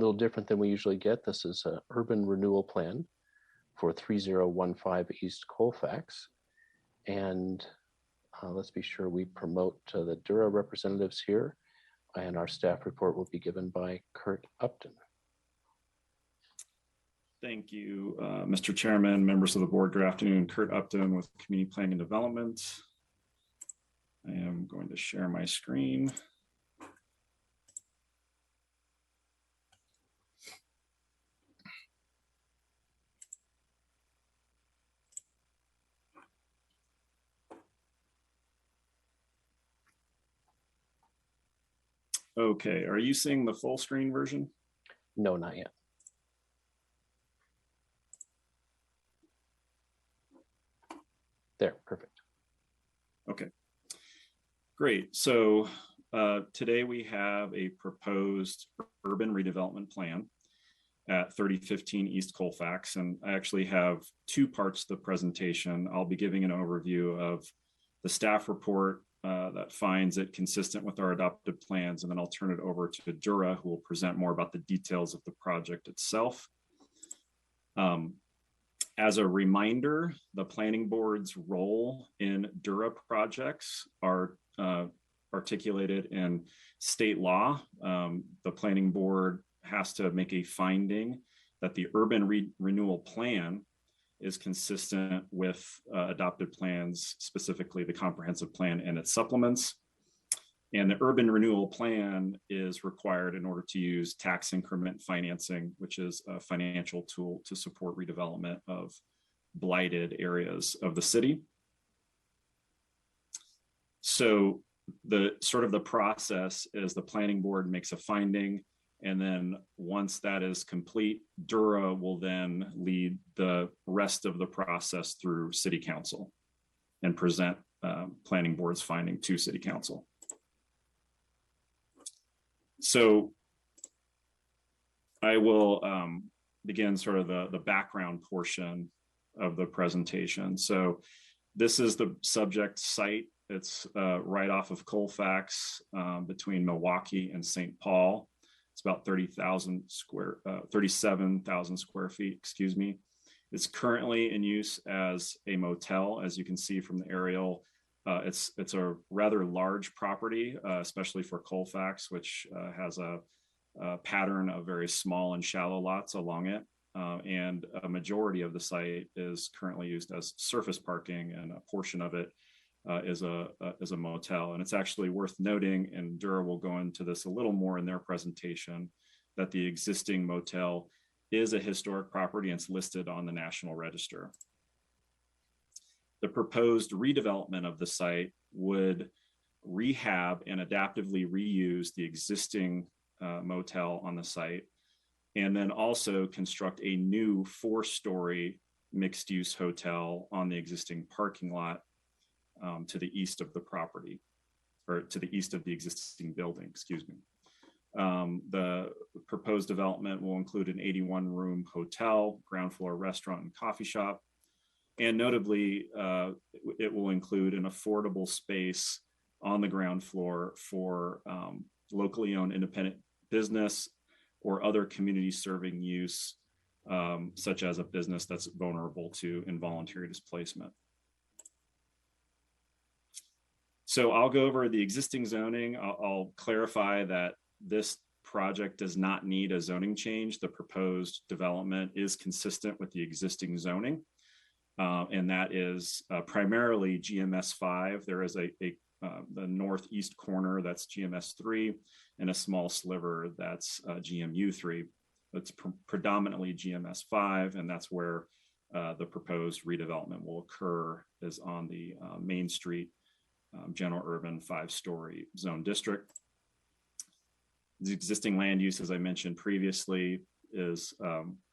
little different than we usually get. This is an urban renewal plan for 3015 East Colfax. And let's be sure we promote the DURA representatives here. And our staff report will be given by Curt Upton. Thank you, Mr. Chairman, members of the board. Good afternoon. Curt Upton with Community Planning and Development. I am going to share my screen. Okay, are you seeing the full screen version? No, not yet. There, perfect. Okay, great. So today we have a proposed urban redevelopment plan at 3015 East Colfax. And I actually have two parts to the presentation. I'll be giving an overview of the staff report that finds it consistent with our adopted plans. And then I'll turn it over to DURA, who will present more about the details of the project itself. As a reminder, the planning board's role in DURA projects are articulated in state law. The planning board has to make a finding that the urban renewal plan is consistent with adopted plans, specifically the comprehensive plan and its supplements. And the urban renewal plan is required in order to use tax increment financing, which is a financial tool to support redevelopment of blighted areas of the city. So the process is the planning board makes a finding, and then once that is complete, DURA will then lead the rest of the process through City Council and present planning board's finding to City Council. So I will begin sort of the background portion of the presentation. So this is the subject site. It's right off of Colfax between Milwaukee and St. Paul. It's about 37,000 square feet, excuse me. It's currently in use as a motel, as you can see from the aerial. It's a rather large property, especially for Colfax, which has a pattern of very small and shallow lots along it. And a majority of the site is currently used as surface parking, and a portion of it is a motel. And it's actually worth noting, and DURA will go into this a little more in their presentation, that the existing motel is a historic property and it's listed on the National Register. The proposed redevelopment of the site would rehab and adaptively reuse the existing motel on the site, and then also construct a new 4-story mixed-use hotel on the existing parking lot to the east of the property, or to the east of the existing building, excuse me. The proposed development will include an 81-room hotel, ground floor restaurant and coffee shop. And notably, it will include an affordable space on the ground floor for locally owned independent business or other community serving use, such as a business that's vulnerable to involuntary displacement. So I'll go over the existing zoning. I'll clarify that this project does not need a zoning change. The proposed development is consistent with the existing zoning. And that is primarily GMS 5. There is the northeast corner that's GMS 3, and a small sliver that's GMU 3. It's predominantly GMS 5, and that's where the proposed redevelopment will occur, is on the Main Street general urban 5-story zone district. The existing land use, as I mentioned previously, is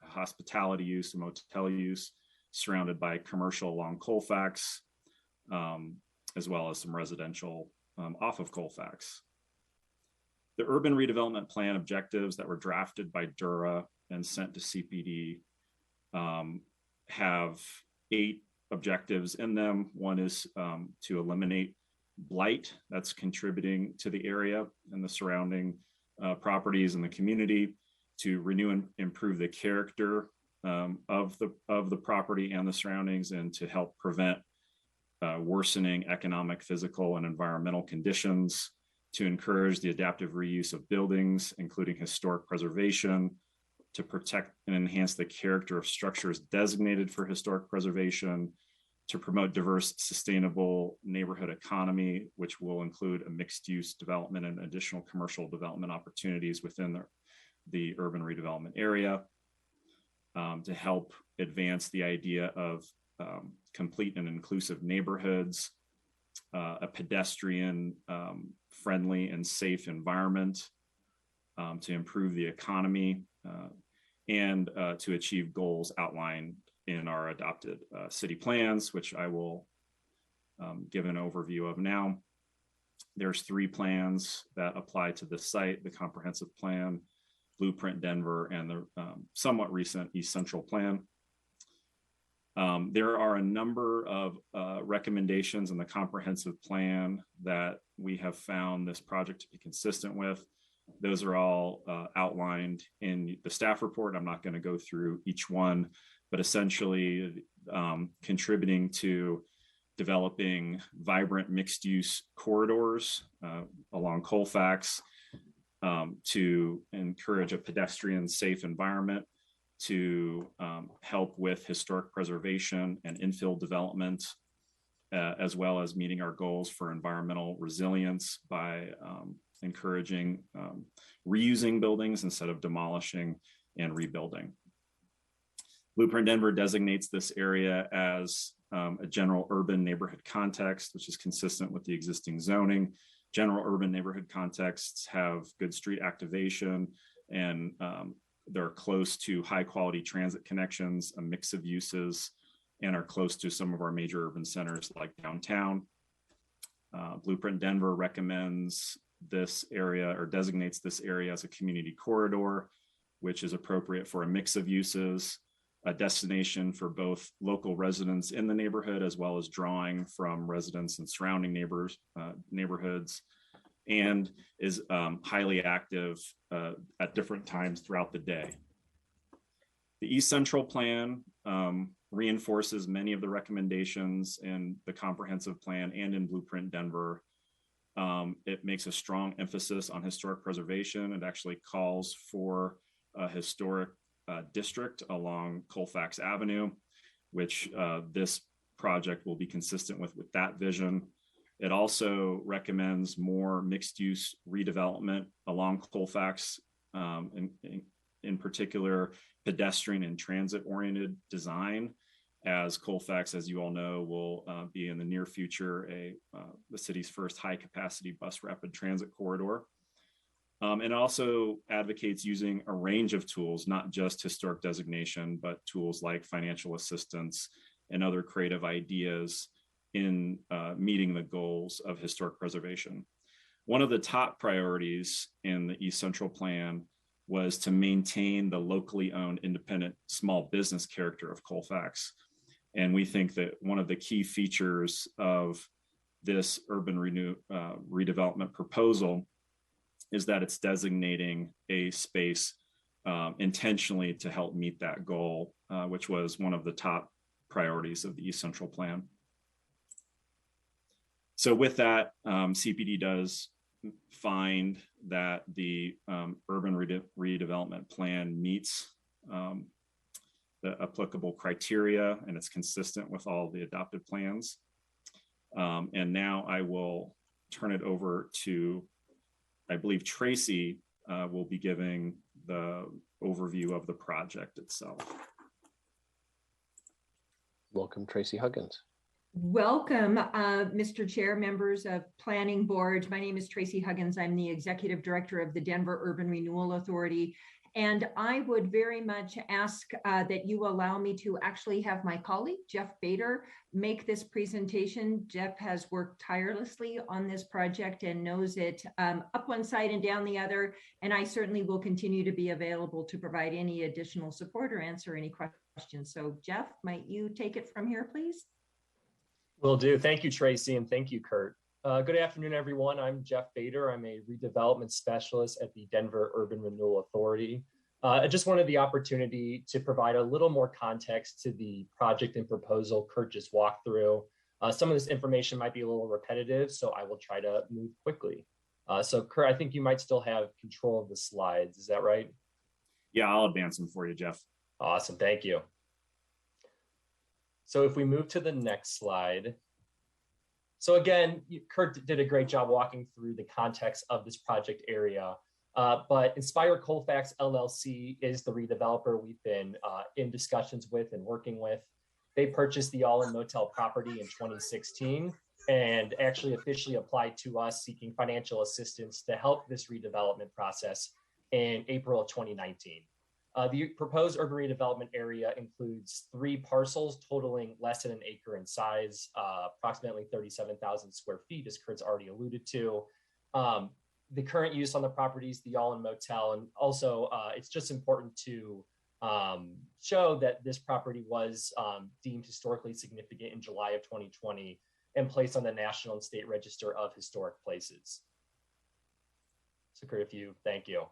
hospitality use, motel use, surrounded by commercial along Colfax, as well as some residential off of Colfax. The urban redevelopment plan objectives that were drafted by DURA and sent to CPD have 8 objectives in them. One is to eliminate blight that's contributing to the area and the surrounding properties in the community, to renew and improve the character of the property and the surroundings, and to help prevent worsening economic, physical, and environmental conditions, to encourage the adaptive reuse of buildings, including historic preservation, to protect and enhance the character of structures designated for historic preservation, to promote diverse, sustainable neighborhood economy, which will include a mixed-use development and additional commercial development opportunities within the urban redevelopment area, to help advance the idea of complete and inclusive neighborhoods, a pedestrian friendly and safe environment, to improve the economy, and to achieve goals outlined in our adopted city plans, which I will give an overview of now. There's 3 plans that apply to this site: the comprehensive plan, Blueprint Denver, and the somewhat recent East Central plan. There are a number of recommendations in the comprehensive plan that we have found this project to be consistent with. Those are all outlined in the staff report. I'm not going to go through each one, but essentially contributing to developing vibrant mixed-use corridors along Colfax, to encourage a pedestrian safe environment, to help with historic preservation and infill development, as well as meeting our goals for environmental resilience by encouraging reusing buildings instead of demolishing and rebuilding. Blueprint Denver designates this area as a general urban neighborhood context, which is consistent with the existing zoning. General urban neighborhood contexts have good street activation, and they're close to high quality transit connections, a mix of uses, and are close to some of our major urban centers like downtown. Blueprint Denver recommends this area, or designates this area, as a community corridor, which is appropriate for a mix of uses, a destination for both local residents in the neighborhood, as well as drawing from residents and surrounding neighborhoods, and is highly active at different times throughout the day. The East Central plan reinforces many of the recommendations in the comprehensive plan and in Blueprint Denver. It makes a strong emphasis on historic preservation. It actually calls for a historic district along Colfax Avenue, which this project will be consistent with that vision. It also recommends more mixed-use redevelopment along Colfax, in particular pedestrian and transit-oriented design, as Colfax, as you all know, will be in the near future the city's first high-capacity bus rapid transit corridor. And also advocates using a range of tools, not just historic designation, but tools like financial assistance and other creative ideas in meeting the goals of historic preservation. One of the top priorities in the East Central plan was to maintain the locally owned independent small business character of Colfax. And we think that one of the key features of this urban redevelopment proposal is that it's designating a space intentionally to help meet that goal, which was one of the top priorities of the East Central plan. So with that, CPD does find that the urban redevelopment plan meets the applicable criteria, and it's consistent with all the adopted plans. And now I will turn it over to, I believe Tracy will be giving the overview of the project itself. Welcome, Tracy Huggins. Welcome, Mr. Chair, members of Planning Board. My name is Tracy Huggins. I'm the Executive Director of the Denver Urban Renewal Authority. And I would very much ask that you allow me to actually have my colleague, Jeff Bader, make this presentation. Jeff has worked tirelessly on this project and knows it up one side and down the other. And I certainly will continue to be available to provide any additional support or answer any questions. So Jeff, might you take it from here, please? Will do. Thank you, Tracy, and thank you, Curt. Good afternoon, everyone. I'm Jeff Bader. I'm a redevelopment specialist at the Denver Urban Renewal Authority. I just wanted the opportunity to provide a little more context to the project and proposal Curt just walked through. Some of this information might be a little repetitive, so I will try to move quickly. So Curt, I think you might still have control of the slides. Is that right? Yeah, I'll advance them for you, Jeff. Awesome, thank you. So if we move to the next slide. So again, Curt did a great job walking through the context of this project area. But Inspire Colfax LLC is the redeveloper we've been in discussions with and working with. They purchased the All Inn Motel property in 2016 and actually officially applied to us seeking financial assistance to help this redevelopment process in April of 2019. The proposed urban redevelopment area includes 3 parcels totaling less than an acre in size, approximately 37,000 square feet, as Curt's already alluded to. The current use on the property is the All Inn Motel, and also it's just important to show that this property was deemed historically significant in July of 2020 and placed on the National and State Register of Historic Places. So Curt, thank you.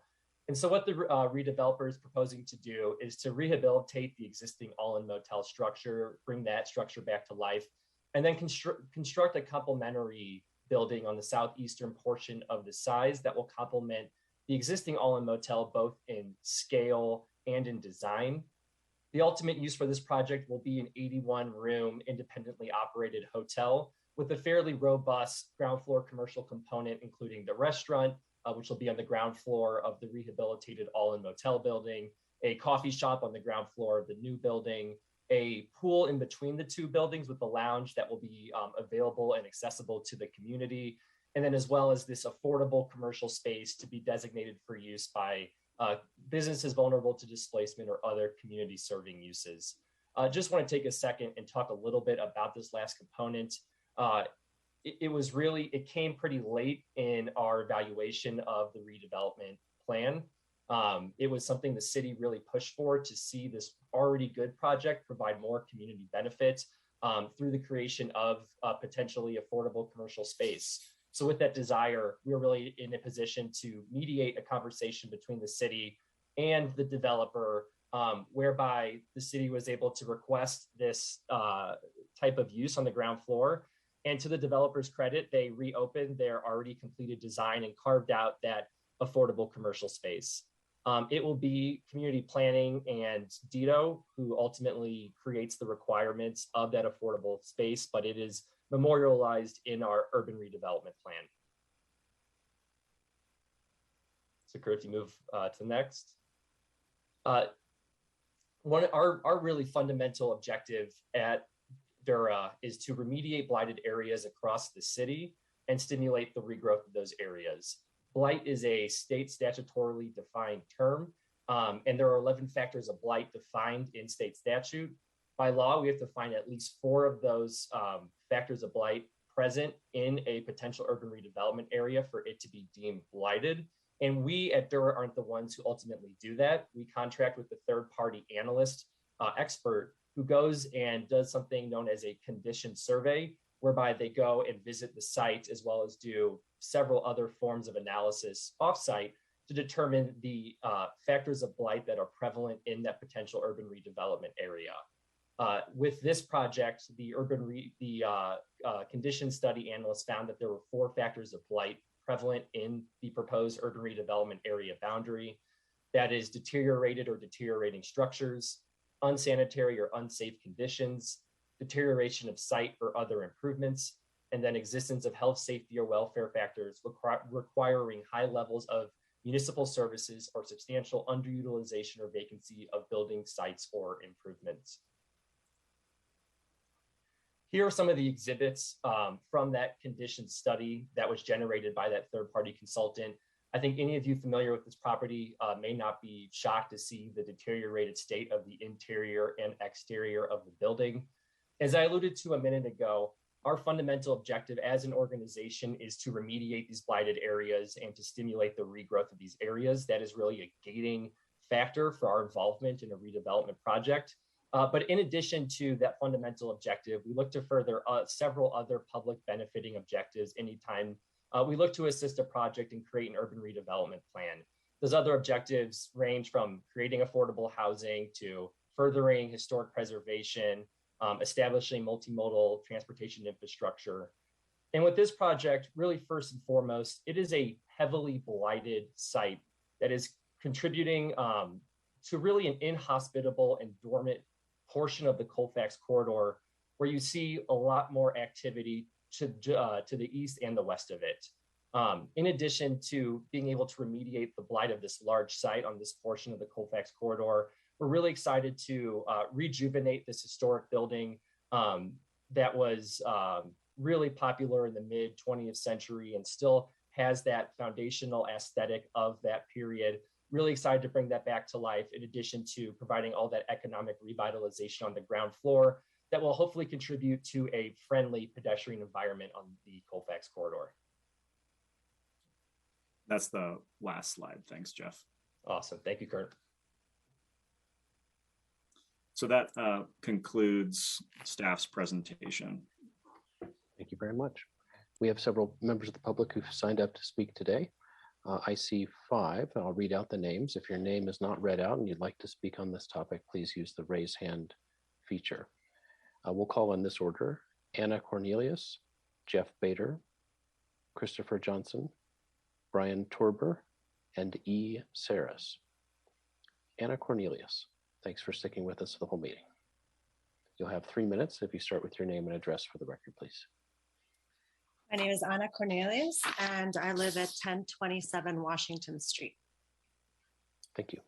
And so what the redeveloper is proposing to do is to rehabilitate the existing All Inn Motel structure, bring that structure back to life, and then construct a complementary building on the southeastern portion of the size that will complement the existing All Inn Motel both in scale and in design. The ultimate use for this project will be an 81-room independently operated hotel with a fairly robust ground floor commercial component, including the restaurant, which will be on the ground floor of the rehabilitated All Inn Motel building, a coffee shop on the ground floor of the new building, a pool in between the 2 buildings with a lounge that will be available and accessible to the community, and then as well as this affordable commercial space to be designated for use by businesses vulnerable to displacement or other community serving uses. Just want to take a second and talk a little bit about this last component. It came pretty late in our evaluation of the redevelopment plan. It was something the city really pushed for to see this already good project provide more community benefits through the creation of potentially affordable commercial space. So with that desire, we were really in a position to mediate a conversation between the city and the developer, whereby the city was able to request this type of use on the ground floor. And to the developer's credit, they reopened their already completed design and carved out that affordable commercial space. It will be community planning and DITO who ultimately creates the requirements of that affordable space, but it is memorialized in our urban redevelopment plan. So Curt, if you move to the next. Our really fundamental objective at DURA is to remediate blighted areas across the city and stimulate the regrowth of those areas. Blight is a state statutorily defined term, and there are 11 factors of blight defined in state statute. By law, we have to find at least 4 of those factors of blight present in a potential urban redevelopment area for it to be deemed blighted. And we at DURA aren't the ones who ultimately do that. We contract with the third-party analyst expert who goes and does something known as a condition survey, whereby they go and visit the site as well as do several other forms of analysis offsite to determine the factors of blight that are prevalent in that potential urban redevelopment area. With this project, the condition study analyst found that there were 4 factors of blight prevalent in the proposed urban redevelopment area boundary. That is deteriorated or deteriorating structures, unsanitary or unsafe conditions, deterioration of site or other improvements, and then existence of health, safety, or welfare factors requiring high levels of municipal services or substantial underutilization or vacancy of building sites or improvements. Here are some of the exhibits from that condition study that was generated by that third-party consultant. I think any of you familiar with this property may not be shocked to see the deteriorated state of the interior and exterior of the building. As I alluded to a minute ago, our fundamental objective as an organization is to remediate these blighted areas and to stimulate the regrowth of these areas. That is really a gating factor for our involvement in a redevelopment project. But in addition to that fundamental objective, we look to further several other public benefiting objectives anytime we look to assist a project and create an urban redevelopment plan. Those other objectives range from creating affordable housing to furthering historic preservation, establishing multimodal transportation infrastructure. And with this project, really first and foremost, it is a heavily blighted site that is contributing to really an inhospitable and dormant portion of the Colfax corridor, where you see a lot more activity to the east and the west of it. In addition to being able to remediate the blight of this large site on this portion of the Colfax corridor, we're really excited to rejuvenate this historic building that was really popular in the mid 20th century and still has that foundational aesthetic of that period. Really excited to bring that back to life, in addition to providing all that economic revitalization on the ground floor that will hopefully contribute to a friendly pedestrian environment on the Colfax corridor. That's the last slide. Thanks, Jeff. Awesome. Thank you, Curt. So that concludes staff's presentation. Thank you very much. We have several members of the public who've signed up to speak today. I see 5. I'll read out the names. If your name is not read out and you'd like to speak on this topic, please use the raise hand feature. We'll call in this order: Anna Cornelius, Jeff Bader, Christopher Johnson, BrianToerbler, and E. Sarris. Anna Cornelius, thanks for sticking with us for the whole meeting. You'll have 3 minutes if you start with your name and address for the record, please. My name is Anna Cornelius, and I live at 1027 Washington Street. Thank you.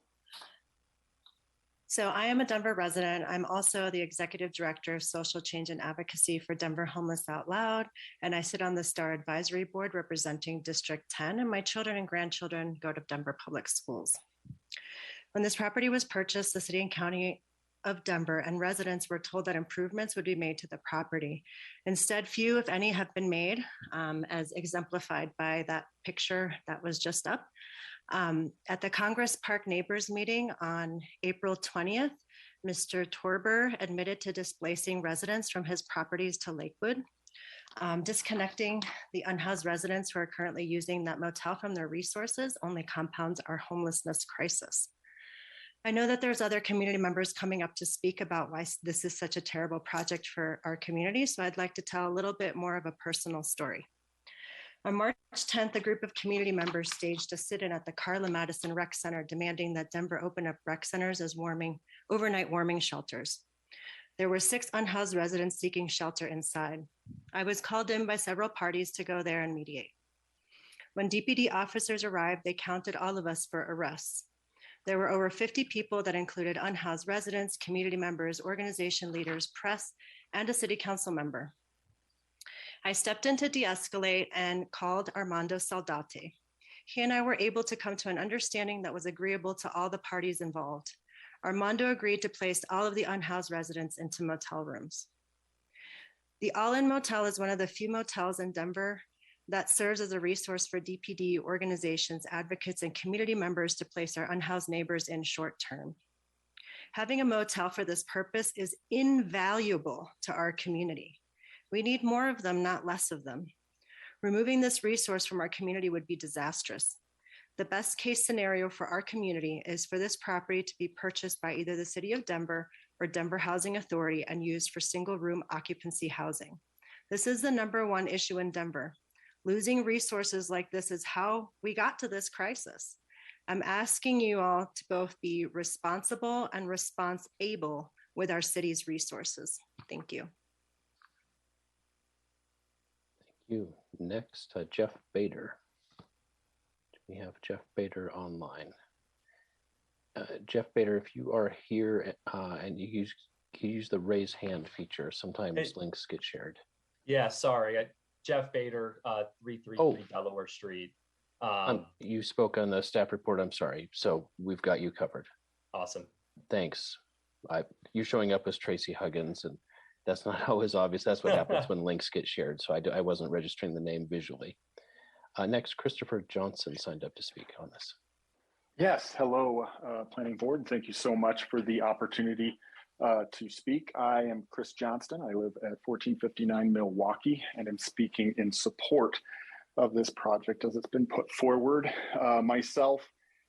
So I am a Denver resident. I'm also the Executive Director of Social Change and Advocacy for Denver Homeless Out Loud, and I sit on the STAR Advisory Board representing District 10, and my children and grandchildren go to Denver Public Schools. When this property was purchased, the City and County of Denver and residents were told that improvements would be made to the property. Instead, few, if any, have been made, as exemplified by that picture that was just up. At the Congress Park Neighbors meeting on April 20th, Mr. Toerbler admitted to displacing residents from his properties to Lakewood, disconnecting the unhoused residents who are currently using that motel from their resources only compounds our homelessness crisis. I know that there's other community members coming up to speak about why this is such a terrible project for our community, so I'd like to tell a little bit more of a personal story. On March 10th, a group of community members staged a sit-in at the Carla Madison Rec Center demanding that Denver open up rec centers as overnight warming shelters. There were 6 unhoused residents seeking shelter inside. I was called in by several parties to go there and mediate. When DPD officers arrived, they counted all of us for arrests. There were over 50 people that included unhoused residents, community members, organization leaders, press, and a city council member. I stepped in to de-escalate and called Armando Saldate. He and I were able to come to an understanding that was agreeable to all the parties involved. Armando agreed to place all of the unhoused residents into motel rooms. The All Inn Motel is one of the few motels in Denver that serves as a resource for DPD organizations, advocates, and community members to place our unhoused neighbors in short term. Having a motel for this purpose is invaluable to our community. We need more of them, not less of them. Removing this resource from our community would be disastrous. The best case scenario for our community is for this property to be purchased by either the City of Denver or Denver Housing Authority and used for single room occupancy housing. This is the #1 issue in Denver. Losing resources like this is how we got to this crisis. I'm asking you all to both be responsible and response-able with our city's resources. Thank you. Thank you. Next, Jeff Bader. We have Jeff Bader online. Jeff Bader, if you are here and you use the raise hand feature, sometimes links get shared. Yeah, sorry. Jeff Bader, 333 Delaware Street. You spoke on the staff report, I'm sorry. So we've got you covered. Awesome. Thanks. You're showing up as Tracy Huggins, and that's not always obvious. That's what happens when links get shared. So I wasn't registering the name visually. Next, Christopher Johnson signed up to speak on this. Yes, hello, Planning Board. Thank you so much for the opportunity to speak. I am Chris Johnston. I live at 1459 Milwaukee, and I'm speaking in support of this project as it's been put forward. Myself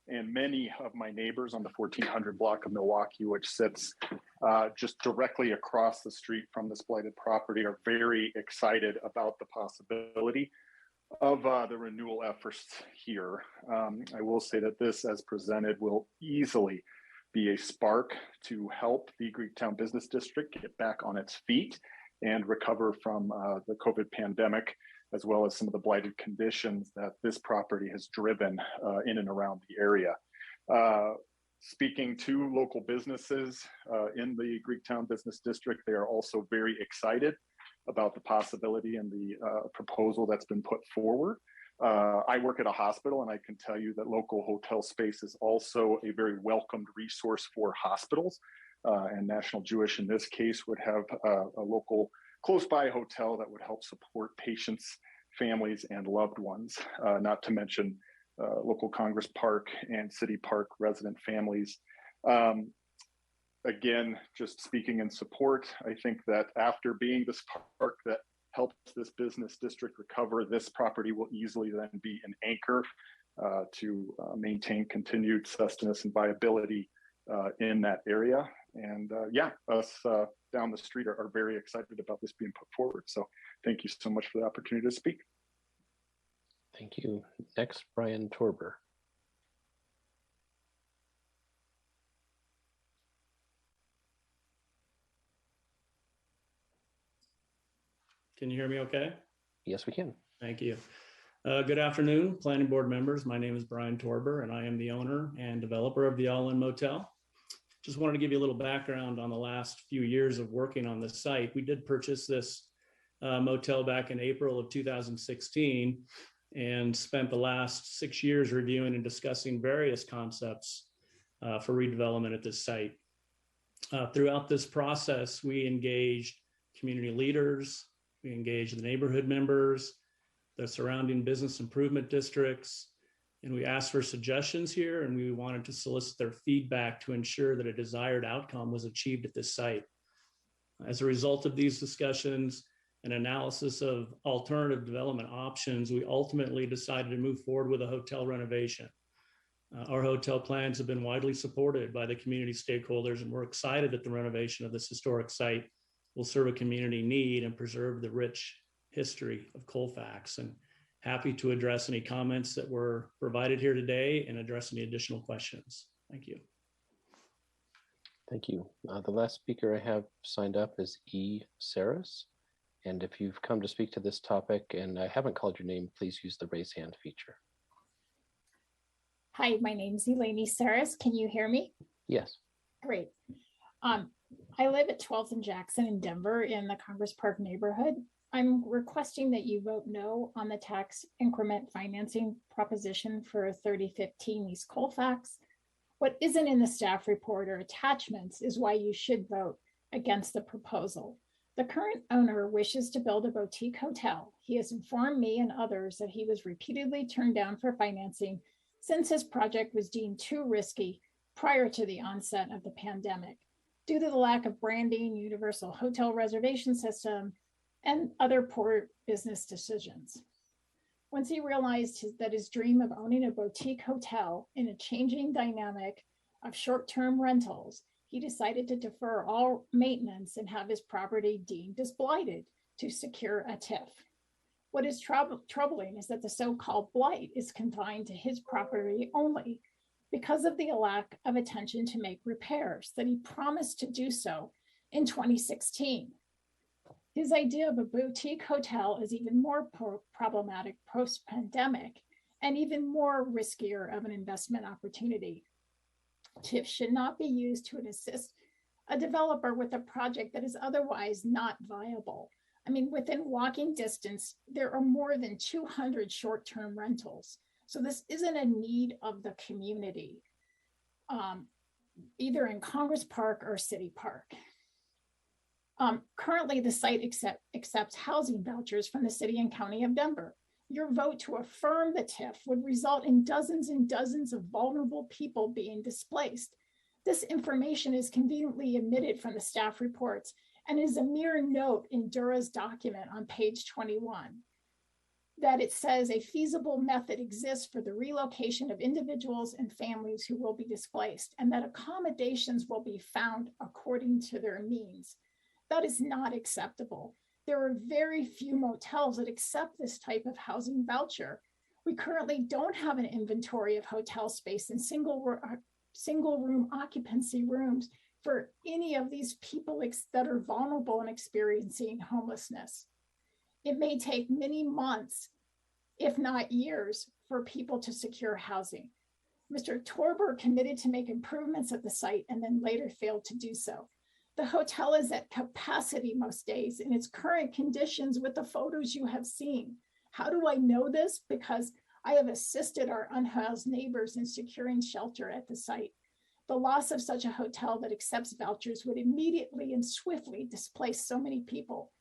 and many of my neighbors on the 1400 block of Milwaukee, which sits just directly across the street from this blighted property, are very excited about the possibility of the renewal efforts here. I will say that this, as presented, will easily be a spark to help the Greektown Business District get back on its feet and recover from the COVID pandemic, as well as some of the blighted conditions that this property has driven in and around the area. Speaking to local businesses in the Greektown Business District, they are also very excited about the possibility and the proposal that's been put forward. I work at a hospital, and I can tell you that local hotel space is also a very welcomed resource for hospitals. And National Jewish, in this case, would have a local close by hotel that would help support patients, families, and loved ones, not to mention local Congress Park and City Park resident families. Again, just speaking in support, I think that after being this park that helps this business district recover, this property will easily then be an anchor to maintain continued sustenance and viability in that area. And yeah, us down the street are very excited about this being put forward. So thank you so much for the opportunity to speak. Thank you. Next, BrianToerbler. Can you hear me okay? Yes, we can. Thank you. Good afternoon, planning board members. My name is BrianToerbler, and I am the owner and developer of the All Inn Motel. Just wanted to give you a little background on the last few years of working on this site. We did purchase this motel back in April of 2016 and spent the last 6 years reviewing and discussing various concepts for redevelopment at this site. Throughout this process, we engaged community leaders, we engaged the neighborhood members, the surrounding business improvement districts, and we asked for suggestions here, and we wanted to solicit their feedback to ensure that a desired outcome was achieved at this site. As a result of these discussions and analysis of alternative development options, we ultimately decided to move forward with a hotel renovation. Our hotel plans have been widely supported by the community stakeholders, and we're excited that the renovation of this historic site will serve a community need and preserve the rich history of Colfax. And happy to address any comments that were provided here today and address any additional questions. Thank you. Thank you. The last speaker I have signed up is Eleni Sarris. And if you've come to speak to this topic and I haven't called your name, please use the raise hand feature. Hi, my name is Eleni Sarris. Can you hear me? Yes. Great. I live at 12th and Jackson in Denver in the Congress Park neighborhood. I'm requesting that you vote no on the tax increment financing proposition for 3015 East Colfax. What isn't in the staff report or attachments is why you should vote against the proposal. The current owner wishes to build a boutique hotel. He has informed me and others that he was repeatedly turned down for financing since his project was deemed too risky prior to the onset of the pandemic, due to the lack of branding, universal hotel reservation system, and other poor business decisions. Once he realized that his dream of owning a boutique hotel in a changing dynamic of short-term rentals, he decided to defer all maintenance and have his property deemed as blighted to secure a TIFF. What is troubling is that the so-called blight is confined to his property only because of the lack of attention to make repairs that he promised to do so in 2016. His idea of a boutique hotel is even more problematic post-pandemic and even more riskier of an investment opportunity. TIF should not be used to assist a developer with a project that is otherwise not viable. I mean, within walking distance, there are more than 200 short-term rentals. So this isn't a need of the community, either in Congress Park or City Park. Currently, the site accepts housing vouchers from the City and County of Denver. Your vote to affirm the TIF would result in dozens and dozens of vulnerable people being displaced. This information is conveniently omitted from the staff reports and is a mere note in DURA's document on page 21. that it says a feasible method exists for the relocation of individuals and families who will be displaced, and that accommodations will be found according to their means. That is not acceptable. There are very few motels that accept this type of housing voucher. We currently don't have an inventory of hotel space and single room occupancy rooms for any of these people that are vulnerable and experiencing homelessness. It may take many months, if not years, for people to secure housing. Mr. Toerbler committed to make improvements at the site and then later failed to do so. The hotel is at capacity most days in its current conditions with the photos you have seen. How do I know this? Because I have assisted our unhoused neighbors in securing shelter at the site. The loss of such a hotel that accepts vouchers would immediately and swiftly displace so many people.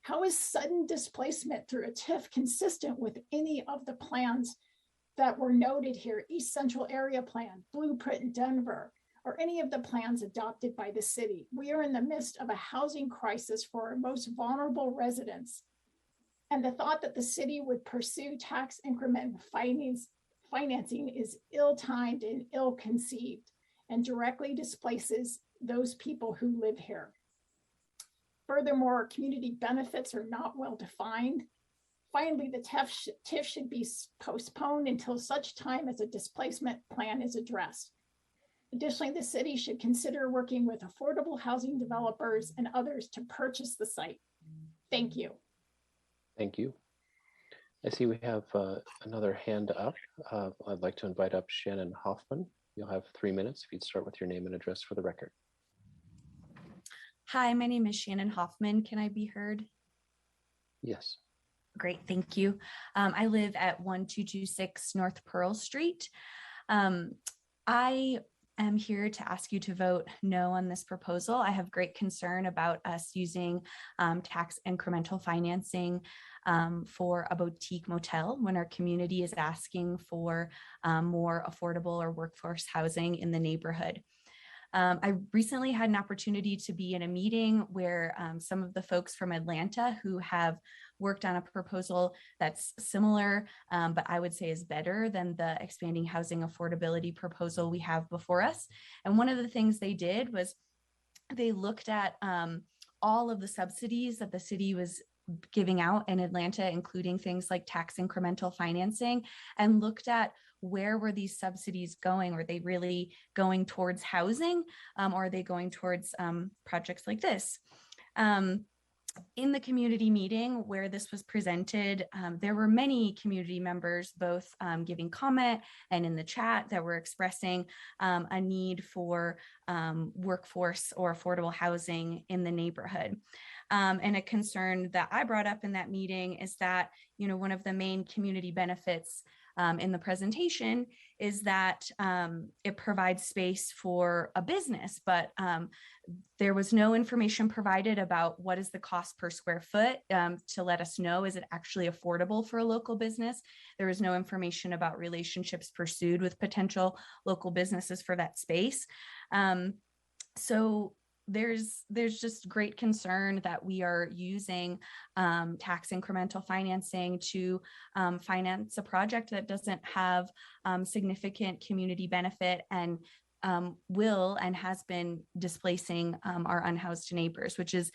How is sudden displacement through a TIFF consistent with any of the plans that were noted here, East Central Area Plan, Blueprint in Denver, or any of the plans adopted by the city? We are in the midst of a housing crisis for our most vulnerable residents. And the thought that the city would pursue tax increment financing is ill-timed and ill-conceived and directly displaces those people who live here. Furthermore, community benefits are not well defined. Finally, the TIF should be postponed until such time as a displacement plan is addressed. Additionally, the city should consider working with affordable housing developers and others to purchase the site. Thank you. Thank you. I see we have another hand up. I'd like to invite up Shannon Hoffman. You'll have 3 minutes if you'd start with your name and address for the record. Hi, my name is Shannon Hoffman. Can I be heard? Yes. Great, thank you. I live at 1226 North Pearl Street. I am here to ask you to vote no on this proposal. I have great concern about us using tax incremental financing for a boutique motel when our community is asking for more affordable or workforce housing in the neighborhood. I recently had an opportunity to be in a meeting where some of the folks from Atlanta who have worked on a proposal that's similar, but I would say is better than the expanding housing affordability proposal we have before us. And one of the things they did was they looked at all of the subsidies that the city was giving out in Atlanta, including things like tax incremental financing, and looked at where were these subsidies going? Were they really going towards housing, or are they going towards projects like this? In the community meeting where this was presented, there were many community members, both giving comment and in the chat, that were expressing a need for workforce or affordable housing in the neighborhood. And a concern that I brought up in that meeting is that, you know, one of the main community benefits in the presentation is that it provides space for a business, but there was no information provided about what is the cost per square foot to let us know, is it actually affordable for a local business? There was no information about relationships pursued with potential local businesses for that space. So there's just great concern that we are using tax incremental financing to finance a project that doesn't have significant community benefit and will and has been displacing our unhoused neighbors, which is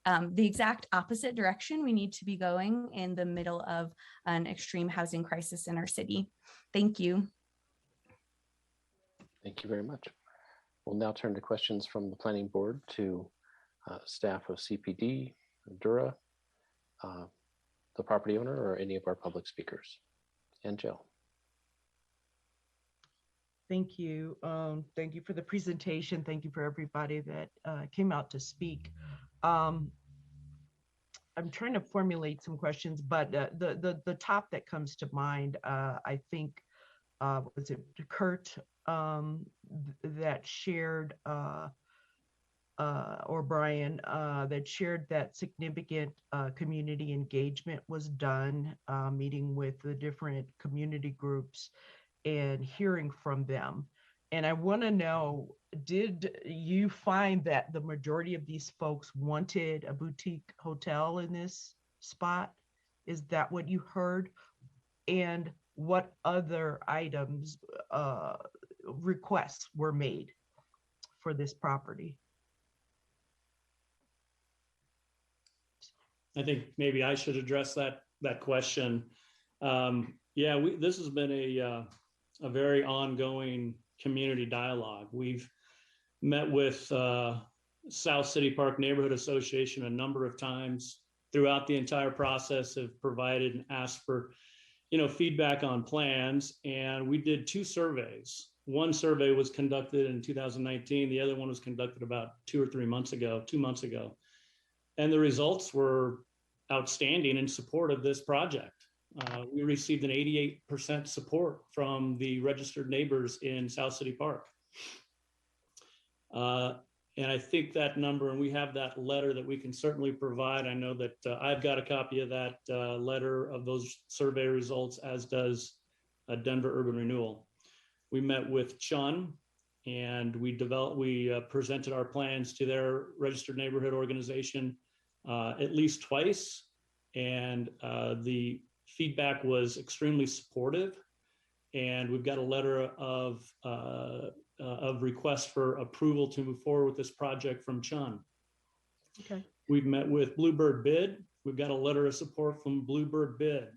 the exact opposite direction we need to be going in the middle of an extreme housing crisis in our city. Thank you. Thank you very much. We'll now turn to questions from the planning board to staff of CPD, DURA, the property owner, or any of our public speakers. Angelle. Thank you. Thank you for the presentation. Thank you for everybody that came out to speak. I'm trying to formulate some questions, but the top that comes to mind, I think, was it Curt that shared, or Brian, that shared that significant community engagement was done, meeting with the different community groups and hearing from them. And I want to know, did you find that the majority of these folks wanted a boutique hotel in this spot? Is that what you heard? And what other items, requests were made for this property? I think maybe I should address that question. Yeah, this has been a very ongoing community dialogue. We've met with South City Park Neighborhood Association a number of times throughout the entire process, have provided and asked for, feedback on plans. And we did 2 surveys. One survey was conducted in 2019. The other one was conducted about 2 months ago. And the results were outstanding in support of this project. We received an 88% support from the registered neighbors in South City Park. And I think that number, and we have that letter that we can certainly provide. I know that I've got a copy of that letter of those survey results, as does Denver Urban Renewal. We met with Chun, and we presented our plans to their registered neighborhood organization at least twice. And the feedback was extremely supportive. And we've got a letter of request for approval to move forward with this project from Chun. Okay. We've met with Bluebird Bid. We've got a letter of support from Bluebird Bid.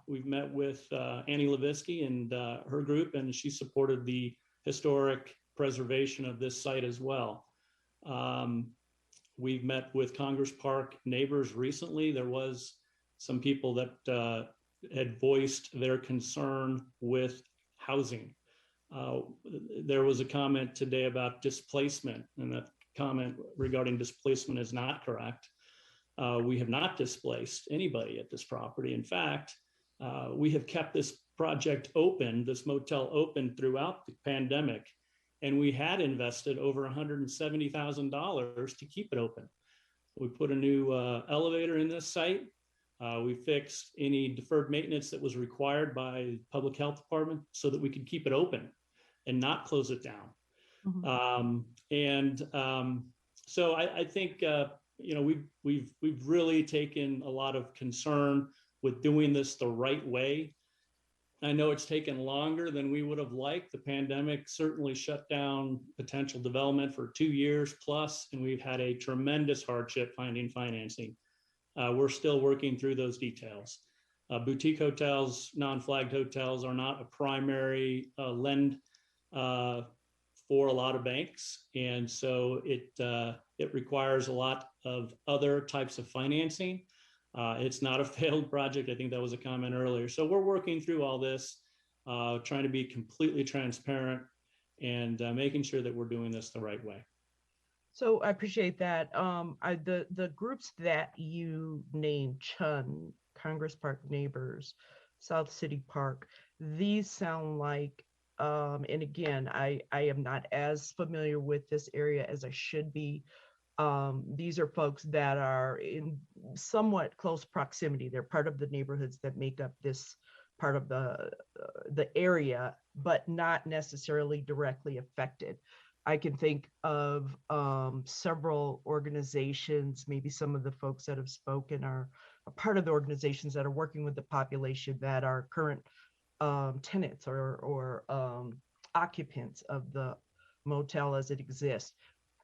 We've met with Annie Levisky and her group, and she supported the historic preservation of this site as well. We've met with Congress Park neighbors recently. There was some people that had voiced their concern with housing. There was a comment today about displacement, and that comment regarding displacement is not correct. We have not displaced anybody at this property. In fact, we have kept this project open, this motel open throughout the pandemic, and we had invested over $170,000 to keep it open. We put a new elevator in this site. We fixed any deferred maintenance that was required by public health department so that we could keep it open and not close it down. Mm-hmm. So I think we've really taken a lot of concern with doing this the right way. I know it's taken longer than we would have liked. The pandemic certainly shut down potential development for 2 years plus, and we've had a tremendous hardship finding financing. We're still working through those details. Boutique hotels, non-flagged hotels are not a primary lend for a lot of banks. And so it requires a lot of other types of financing. It's not a failed project. I think that was a comment earlier. So we're working through all this, trying to be completely transparent and making sure that we're doing this the right way. So I appreciate that. The groups that you named, Chun, Congress Park Neighbors, South City Park, these sound like, and again, I am not as familiar with this area as I should be. These are folks that are in somewhat close proximity. They're part of the neighborhoods that make up this part of the area, but not necessarily directly affected. I can think of several organizations, maybe some of the folks that have spoken are a part of the organizations that are working with the population that are current tenants or occupants of the motel as it exists.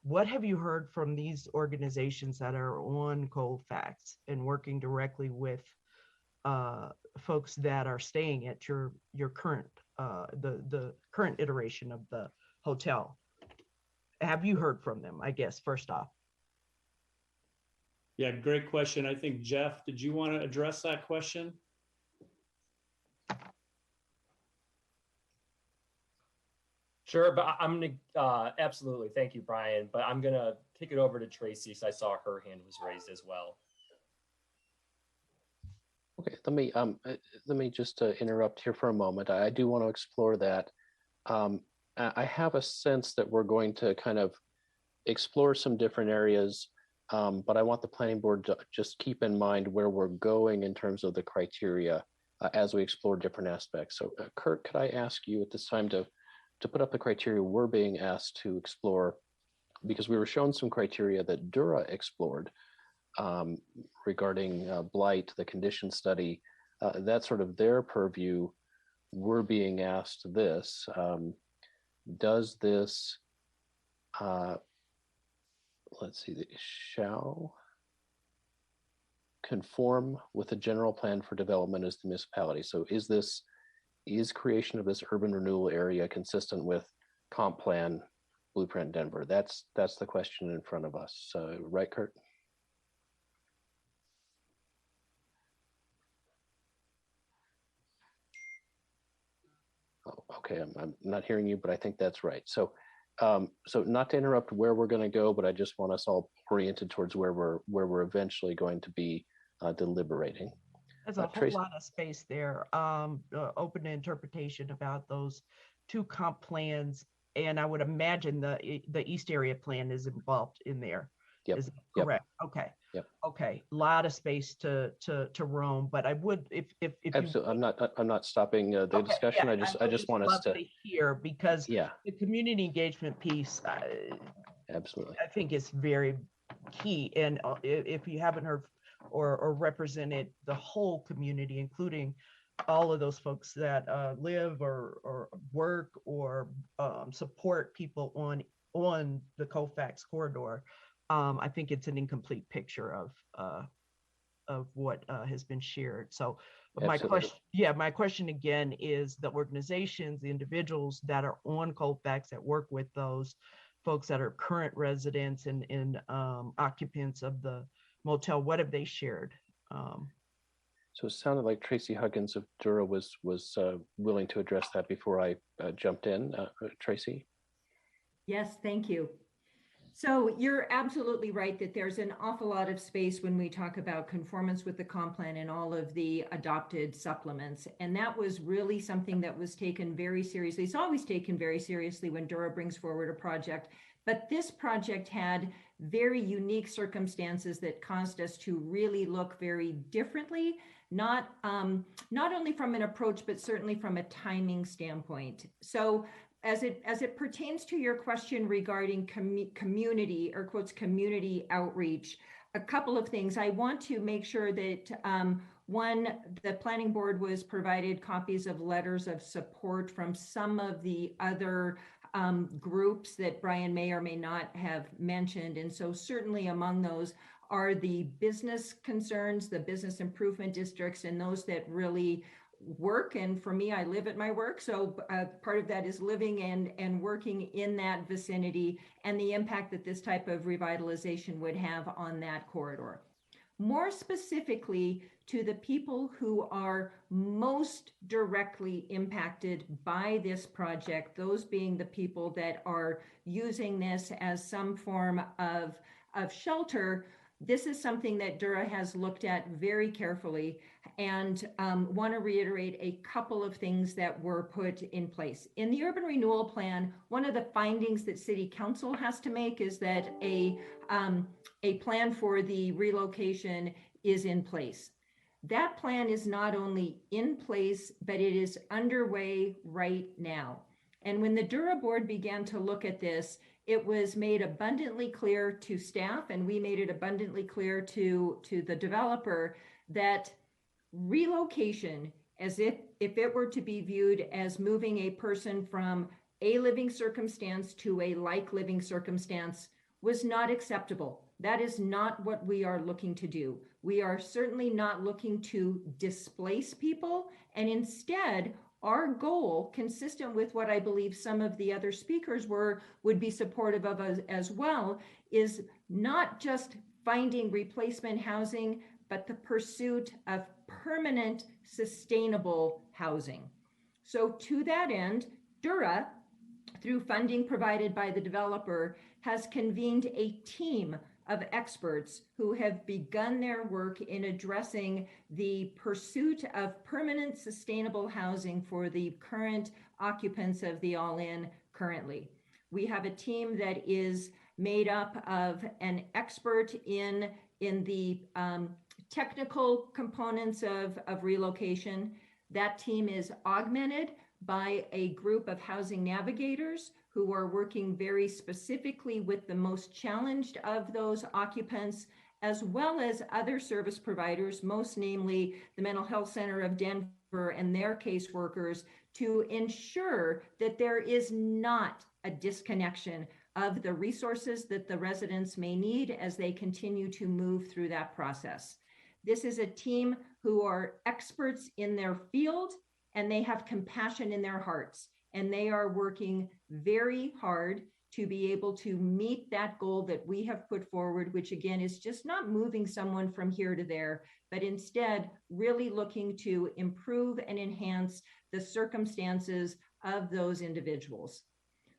What have you heard from these organizations that are on Colfax and working directly with folks that are staying at your current, the current iteration of the hotel? Have you heard from them, I guess, first off? Yeah, great question. I think, Jeff, did you want to address that question? Sure, but I'm gonna, absolutely, thank you, Brian, but I'm gonna kick it over to Tracy, because I saw her hand was raised as well. Okay, let me just interrupt here for a moment. I do want to explore that. I have a sense that we're going to kind of explore some different areas, but I want the planning board to just keep in mind where we're going in terms of the criteria as we explore different aspects. So Curt, could I ask you at this time to put up the criteria we're being asked to explore, because we were shown some criteria that DURA explored. regarding blight, the condition study, that's sort of their purview. We're being asked this, does this, let's see, shall conform with the general plan for development as the municipality? So is creation of this urban renewal area consistent with comp plan blueprint Denver? That's the question in front of us. Right, Curt? Oh, okay, I'm not hearing you, but I think that's right. So not to interrupt where we're going to go, but I just want us all oriented towards where we're eventually going to be deliberating. There's a whole Tracy? lot of space there, open to interpretation about those two comp plans. And I would imagine the East Area plan is involved in there. Yep. Is that correct? Yep. Okay. Yep. Okay. A lot of space to roam, but I would, if absolutely, I'm not stopping the discussion. Yeah, I just want us to hear, because the community engagement piece, absolutely, I think is very key. And if you haven't heard or represented the whole community, including all of those folks that live or work or support people on the Colfax corridor, I think it's an incomplete picture of what has been shared. So my question again is the organizations, the individuals that are on Colfax that work with those folks that are current residents and occupants of the motel, what have they shared? So it sounded like Tracy Huggins of DURA was willing to address that before I jumped in. Tracy? Yes, thank you. So you're absolutely right that there's an awful lot of space when we talk about conformance with the comp plan and all of the adopted supplements. And that was really something that was taken very seriously. It's always taken very seriously when DURA brings forward a project. But this project had very unique circumstances that caused us to really look very differently, not only from an approach, but certainly from a timing standpoint. So as it pertains to your question regarding community, or quotes, community outreach, a couple of things. I want to make sure that one, the planning board was provided copies of letters of support from some of the other groups that Brian may or may not have mentioned. And so certainly among those are the business concerns, the business improvement districts, and those that really work. And for me, I live at my work. So part of that is living and working in that vicinity and the impact that this type of revitalization would have on that corridor. More specifically, to the people who are most directly impacted by this project, those being the people that are using this as some form of shelter, this is something that DURA has looked at very carefully, and want to reiterate a couple of things that were put in place. In the urban renewal plan, one of the findings that City Council has to make is that a plan for the relocation is in place. That plan is not only in place, but it is underway right now. And when the DURA board began to look at this, it was made abundantly clear to staff, and we made it abundantly clear to the developer, that relocation, as if it were to be viewed as moving a person from a living circumstance to a like living circumstance, was not acceptable. That is not what we are looking to do. We are certainly not looking to displace people, and instead, our goal, consistent with what I believe some of the other speakers would be supportive of as well, is not just finding replacement housing, but the pursuit of permanent, sustainable housing. So to that end, DURA, through funding provided by the developer, has convened a team of experts who have begun their work in addressing the pursuit of permanent sustainable housing for the current occupants of the All Inn currently. We have a team that is made up of an expert in the technical components of relocation. That team is augmented by a group of housing navigators who are working very specifically with the most challenged of those occupants, as well as other service providers, most namely the Mental Health Center of Denver and their caseworkers, to ensure that there is not a disconnection of the resources that the residents may need as they continue to move through that process. This is a team who are experts in their field, and they have compassion in their hearts, and they are working very hard to be able to meet that goal that we have put forward, which again is just not moving someone from here to there, but instead really looking to improve and enhance the circumstances of those individuals.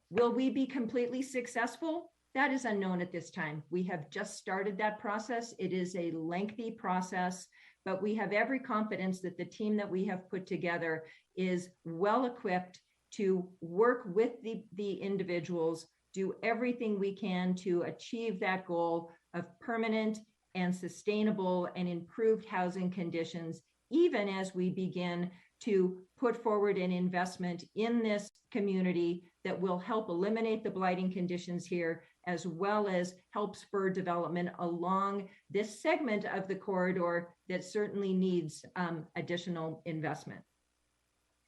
Will we be completely successful? That is unknown at this time. We have just started that process. It is a lengthy process, but we have every confidence that the team that we have put together is well equipped to work with the individuals, do everything we can to achieve that goal of permanent and sustainable and improved housing conditions, even as we begin to put forward an investment in this community that will help eliminate the blighting conditions here, as well as help spur development along this segment of the corridor that certainly needs additional investment.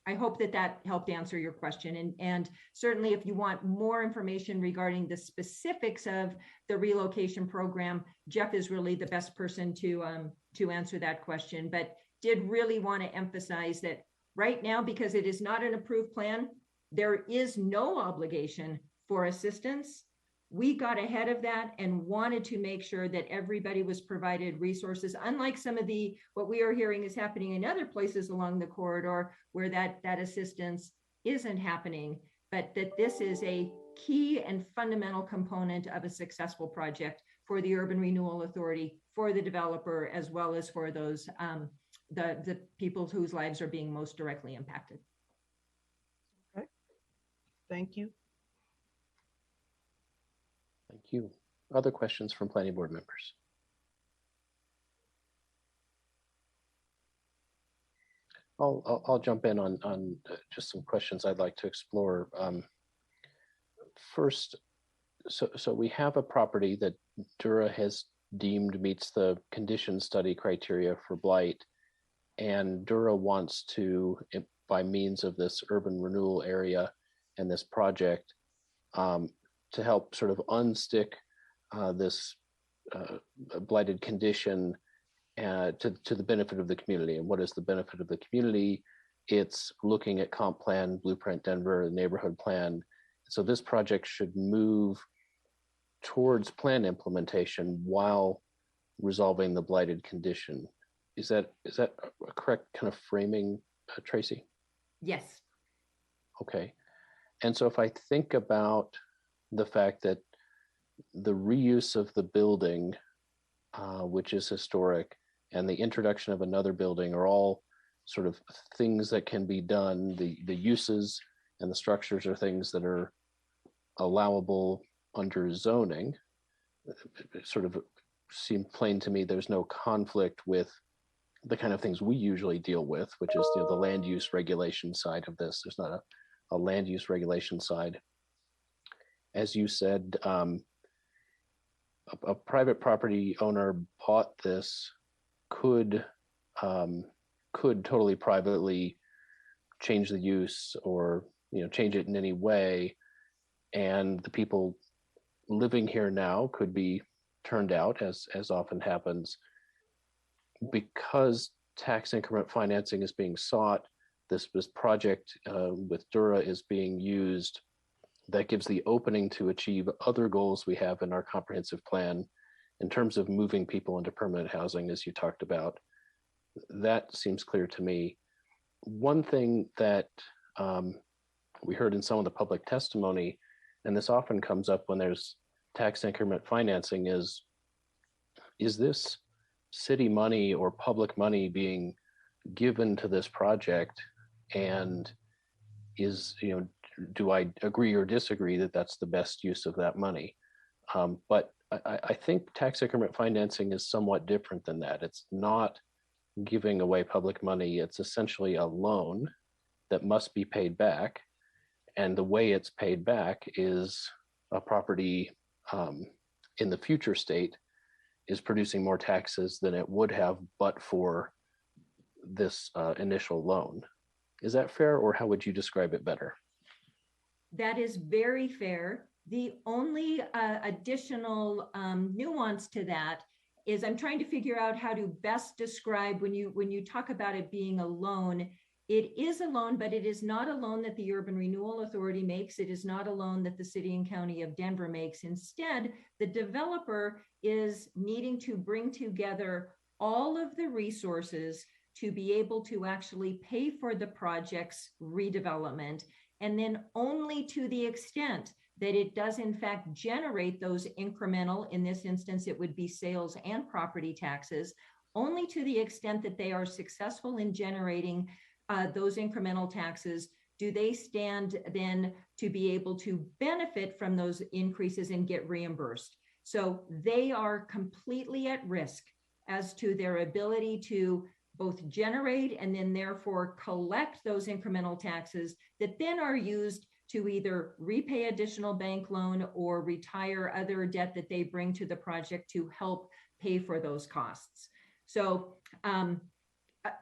I hope that that helped answer your question. And certainly if you want more information regarding the specifics of the relocation program, Jeff is really the best person to answer that question, but did really want to emphasize that right now, because it is not an approved plan, there is no obligation for assistance. We got ahead of that and wanted to make sure that everybody was provided resources, unlike some of what we are hearing is happening in other places along the corridor where that assistance isn't happening, but that this is a key and fundamental component of a successful project for the Urban Renewal Authority, for the developer, as well as for those the people whose lives are being most directly impacted. Okay, thank you. Thank you. Other questions from planning board members? I'll jump in on just some questions I'd like to explore. First, so we have a property that DURA has deemed meets the condition study criteria for blight, and DURA wants to, by means of this urban renewal area and this project, to help sort of unstick this blighted condition to the benefit of the community. And what is the benefit of the community? It's looking at comp plan, blueprint Denver, neighborhood plan. So this project should move towards plan implementation while resolving the blighted condition. Is that a correct kind of framing, Tracy? Yes. Okay. And so if I think about the fact that the reuse of the building, which is historic, and the introduction of another building are all sort of things that can be done. The uses and the structures are things that are allowable under zoning. It sort of seemed plain to me there's no conflict with the kind of things we usually deal with, which is the land use regulation side of this. There's not a land use regulation side. As you said, a private property owner bought this, could totally privately change the use or change it in any way, and the people living here now could be turned out, as often happens. Because tax increment financing is being sought, this project with DURA is being used. That gives the opening to achieve other goals we have in our comprehensive plan in terms of moving people into permanent housing, as you talked about. That seems clear to me. One thing that we heard in some of the public testimony, and this often comes up when there's tax increment financing, is this city money or public money being given to this project, and do I agree or disagree that that's the best use of that money? But I think tax increment financing is somewhat different than that. It's not giving away public money. It's essentially a loan that must be paid back. And the way it's paid back is a property in the future state is producing more taxes than it would have but for this initial loan. Is that fair, or how would you describe it better? That is very fair. The only additional nuance to that is I'm trying to figure out how to best describe when you talk about it being a loan. It is a loan, but it is not a loan that the Urban Renewal Authority makes. It is not a loan that the City and County of Denver makes. Instead, the developer is needing to bring together all of the resources to be able to actually pay for the project's redevelopment. And then only to the extent that it does in fact generate those incremental, in this instance, it would be sales and property taxes, only to the extent that they are successful in generating those incremental taxes, do they stand then to be able to benefit from those increases and get reimbursed. So they are completely at risk as to their ability to both generate and then therefore collect those incremental taxes that then are used to either repay additional bank loan or retire other debt that they bring to the project to help pay for those costs. So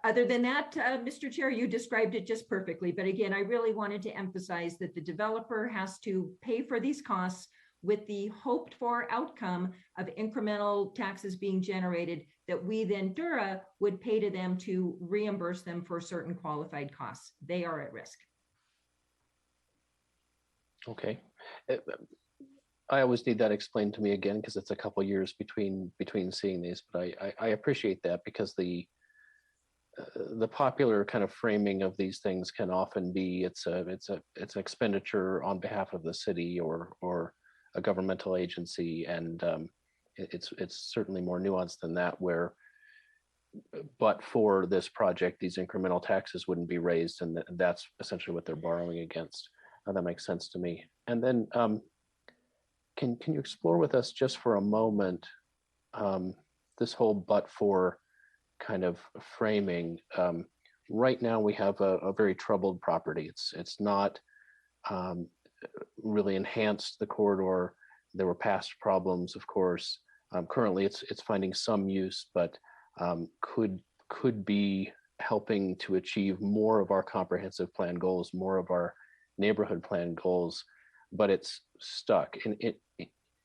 other than that, Mr. Chair, you described it just perfectly. But again, I really wanted to emphasize that the developer has to pay for these costs with the hoped for outcome of incremental taxes being generated that we then DURA would pay to them to reimburse them for certain qualified costs. They are at risk. Okay. I always need that explained to me again because it's a couple years between seeing these, but I appreciate that because the popular kind of framing of these things can often be it's an expenditure on behalf of the city or a governmental agency, and it's certainly more nuanced than that, where but for this project these incremental taxes wouldn't be raised, and that's essentially what they're borrowing against. That makes sense to me. And then can you explore with us just for a moment this whole but for kind of framing? Right now we have a very troubled property. It's not really enhanced the corridor. There were past problems, of course. Currently it's finding some use, but could be helping to achieve more of our comprehensive plan goals, more of our neighborhood plan goals, but it's stuck. And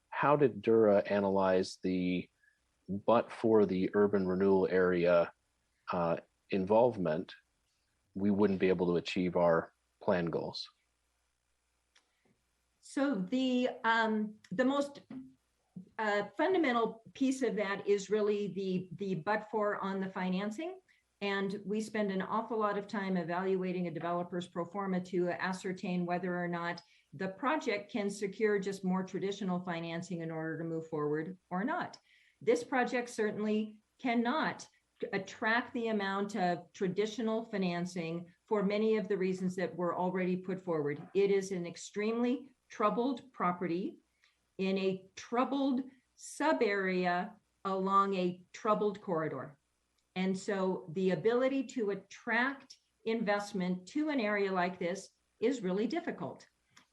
how did DURA analyze the but for the urban renewal area involvement, we wouldn't be able to achieve our plan goals? So the most fundamental piece of that is really the but for on the financing. And we spend an awful lot of time evaluating a developer's pro forma to ascertain whether or not the project can secure just more traditional financing in order to move forward or not. This project certainly cannot attract the amount of traditional financing for many of the reasons that were already put forward. It is an extremely troubled property in a troubled sub-area along a troubled corridor. And so the ability to attract investment to an area like this is really difficult.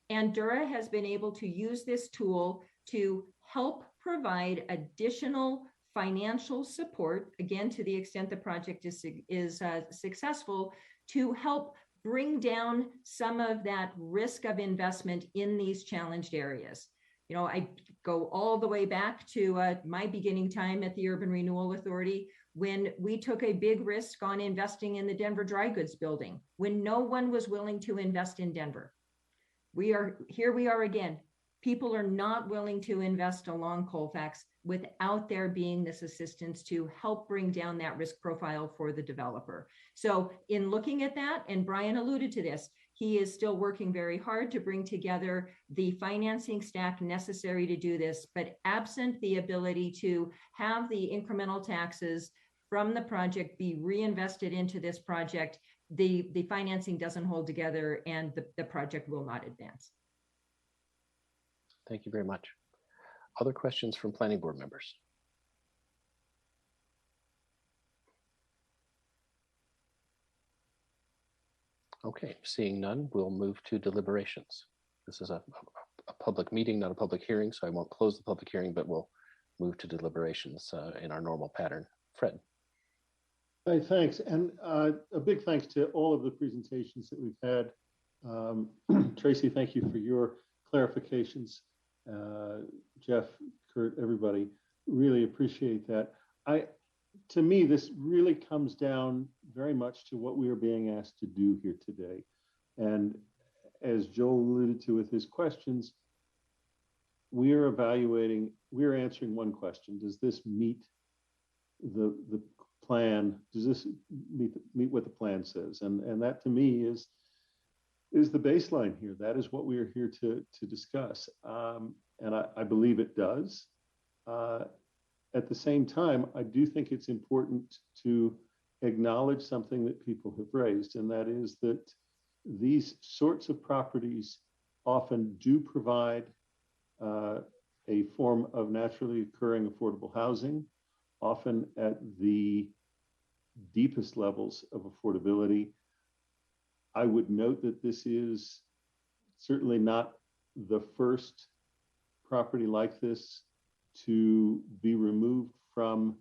And DURA has been able to use this tool to help provide additional financial support, again, to the extent the project is successful, to help bring down some of that risk of investment in these challenged areas. You know, I go all the way back to my beginning time at the Urban Renewal Authority, when we took a big risk on investing in the Denver dry goods building, when no one was willing to invest in Denver. We are again. People are not willing to invest along Colfax without there being this assistance to help bring down that risk profile for the developer. So in looking at that, and Brian alluded to this, he is still working very hard to bring together the financing stack necessary to do this, but absent the ability to have the incremental taxes from the project be reinvested into this project, the financing doesn't hold together and the project will not advance. Thank you very much. Other questions from planning board members? Okay, seeing none, we'll move to deliberations. This is a public meeting, not a public hearing, so I won't close the public hearing, but we'll move to deliberations in our normal pattern. Fred. Hi, thanks. And a big thanks to all of the presentations that we've had. Tracy, thank you for your clarifications. Jeff, Curt, everybody, really appreciate that. To me, this really comes down very much to what we are being asked to do here today. And as Joel alluded to with his questions, we are answering one question. Does this meet the plan? Does this meet what the plan says? And that to me is the baseline here. That is what we are here to discuss. And I believe it does. At the same time, I do think it's important to acknowledge something that people have raised, and that is that these sorts of properties often do provide a form of naturally occurring affordable housing, often at the deepest levels of affordability. I would note that this is certainly not the first property like this to be removed from